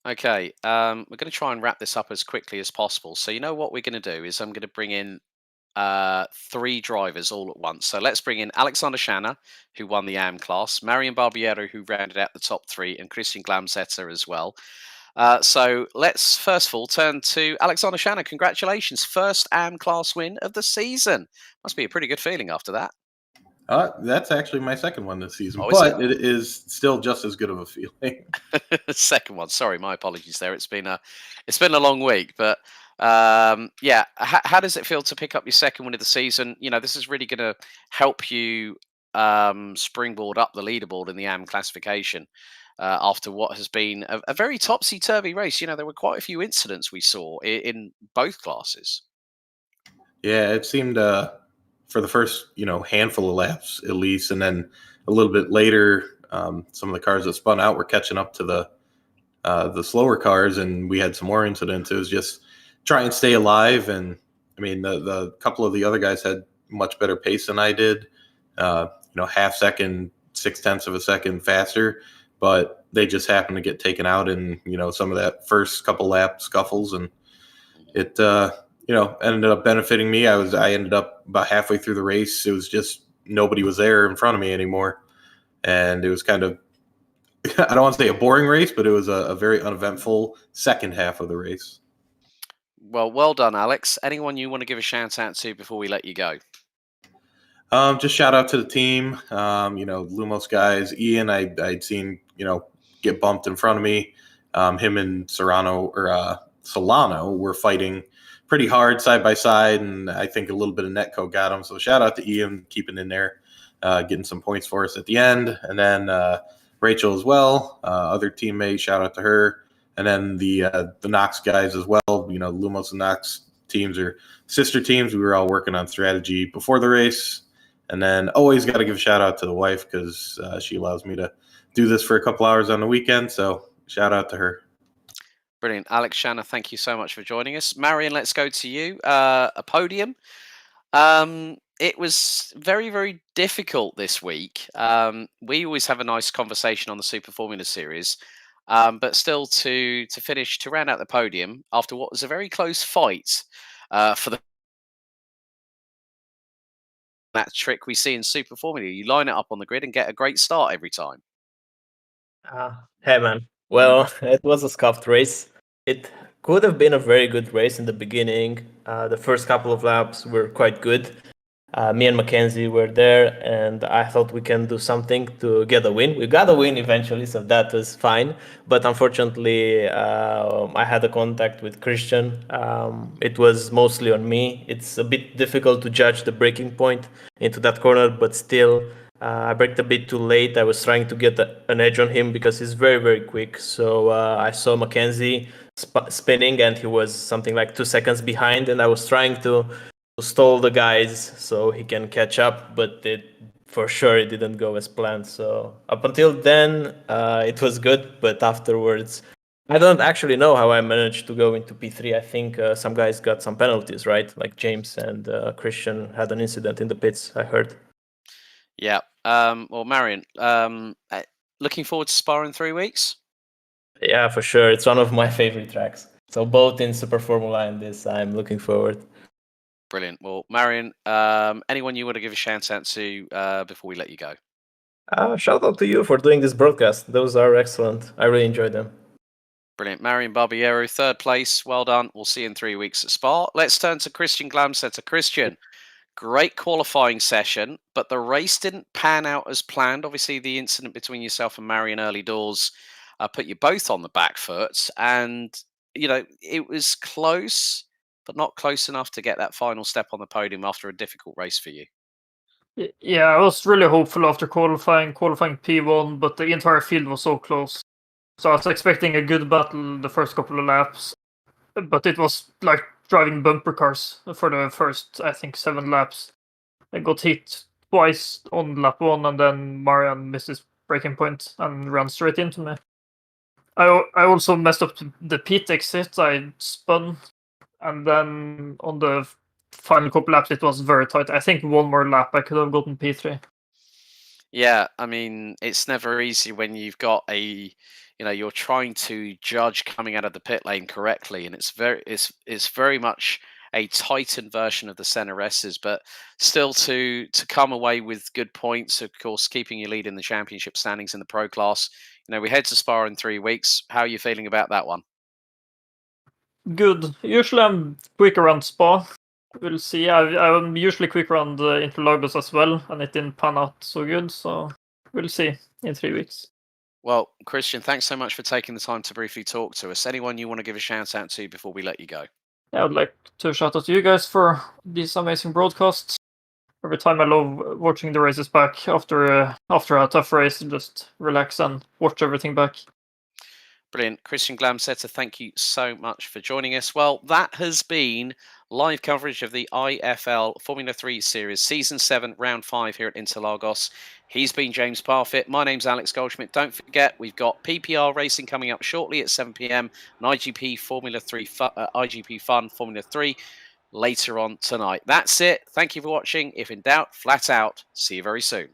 [SPEAKER 6] Okay, we're going to try and wrap this up as quickly as possible. So you know what we're going to do is I'm going to bring in 3 drivers all at once. So let's bring in Alexander Shanna, who won the AM class, Marian Barbiero, who rounded out the top 3, and Christian Glamzetter as well. So let's first of all turn to Alexander Shanna. Congratulations, first AM class win of the season. Must be a pretty good feeling after that.
[SPEAKER 9] That's actually my second one this season,
[SPEAKER 6] Oh,
[SPEAKER 9] but it is still just as good of a feeling.
[SPEAKER 6] Second one. Sorry, my apologies there. It's been a long week, but yeah. How does it feel to pick up your second win of the season? You know, this is really going to help you springboard up the leaderboard in the AM classification. After what has been a very topsy-turvy race. You know, there were quite a few incidents we saw in both classes.
[SPEAKER 9] Yeah, it seemed for the first, handful of laps at least, and then a little bit later, some of the cars that spun out were catching up to the slower cars, and we had some more incidents. It was just try and stay alive, and I mean, the couple of the other guys had much better pace than I did. Half second, 0.6 of a second faster, but they just happened to get taken out in some of that first couple lap scuffles, and it ended up benefiting me. I ended up about halfway through the race. It was just nobody was there in front of me anymore, and it was kind of I don't want to say a boring race, but it was a very uneventful second half of the race.
[SPEAKER 6] Well done, Alex. Anyone you want to give a shout out to before we let you go?
[SPEAKER 9] Just shout out to the team. Lumos guys. Ian, I'd seen get bumped in front of me. Him and Solano were fighting pretty hard side by side, and I think a little bit of netco got him. So shout out to Ian keeping in there, getting some points for us at the end, and then Rachel as well, other teammate. Shout out to her, and then the Knox guys as well. Lumos and Knox teams are sister teams. We were all working on strategy before the race. And then always got to give a shout out to the wife because she allows me to do this for a couple hours on the weekend. So shout out to her.
[SPEAKER 6] Brilliant. Alex Shanna, thank you so much for joining us. Marion, let's go to you. A podium. It was very, very difficult this week. We always have a nice conversation on the Super Formula series. But still to finish, to round out the podium after what was a very close fight for that trick we see in Super Formula. You line it up on the grid and get a great start every time.
[SPEAKER 10] Hey man, well, it was a scuffed race. It could have been a very good race in the beginning. The first couple of laps were quite good. Me and Mackenzie were there, and I thought we can do something to get a win. We got a win eventually, so that was fine. But unfortunately, I had a contact with Christian. It was mostly on me. It's a bit difficult to judge the braking point into that corner, but still, I braked a bit too late. I was trying to get an edge on him because he's very, very quick. So I saw Mackenzie spinning, and he was something like 2 seconds behind, and I was trying to stall the guys so he can catch up, but for sure it didn't go as planned. So up until then, it was good, but afterwards, I don't actually know how I managed to go into P3. I think some guys got some penalties, right? Like James and Christian had an incident in the pits, I heard.
[SPEAKER 6] Yeah. Well, Marion, looking forward to Spa in 3 weeks?
[SPEAKER 10] Yeah, for sure. It's one of my favorite tracks. So both in Super Formula and this, I'm looking forward.
[SPEAKER 6] Brilliant. Well, Marion, anyone you want to give a shout out to before we let you go?
[SPEAKER 10] Shout out to you for doing this broadcast. Those are excellent. I really enjoyed them.
[SPEAKER 6] Brilliant. Marion Barbiero, 3rd place. Well done. We'll see you in 3 weeks at Spa. Let's turn to Christian Glamsetter. Christian, great qualifying session, but the race didn't pan out as planned. Obviously, the incident between yourself and Marion early doors put you both on the back foot. And, it was close, but not close enough to get that final step on the podium after a difficult race for you.
[SPEAKER 11] Yeah, I was really hopeful after qualifying P1, but the entire field was so close. So I was expecting a good battle the first couple of laps, but it was like driving bumper cars for the first, I think, 7 laps. I got hit twice on lap 1, and then Marian missed his braking point and ran straight into me. I also messed up the pit exit. I spun, and then on the final couple laps, it was very tight. I think one more lap, I could have gotten P3.
[SPEAKER 6] Yeah, I mean, it's never easy when you've got you're trying to judge coming out of the pit lane correctly, and it's very much a tightened version of the Senna S's, but still to come away with good points, of course, keeping your lead in the championship standings in the pro class. we head to Spa in 3 weeks. How are you feeling about that one?
[SPEAKER 11] Good. Usually I'm quick around Spa. We'll see. I'm usually quick around Interlagos as well, and it didn't pan out so good. So we'll see in 3 weeks.
[SPEAKER 6] Well, Christian, thanks so much for taking the time to briefly talk to us. Anyone you want to give a shout out to before we let you go?
[SPEAKER 11] Yeah, I would like to shout out to you guys for these amazing broadcasts. Every time I love watching the races back after a tough race, just relax and watch everything back.
[SPEAKER 6] Brilliant. Christian Glamsetter, thank you so much for joining us. Well, that has been live coverage of the iFL Formula 3 Series Season 7, Round 5 here at Interlagos. He's been James Parfitt. My name's Alex Goldschmidt. Don't forget, we've got PPR racing coming up shortly at 7 p.m. and IGP Formula 3, IGP Fun Formula 3 later on tonight. That's it. Thank you for watching. If in doubt, flat out. See you very soon.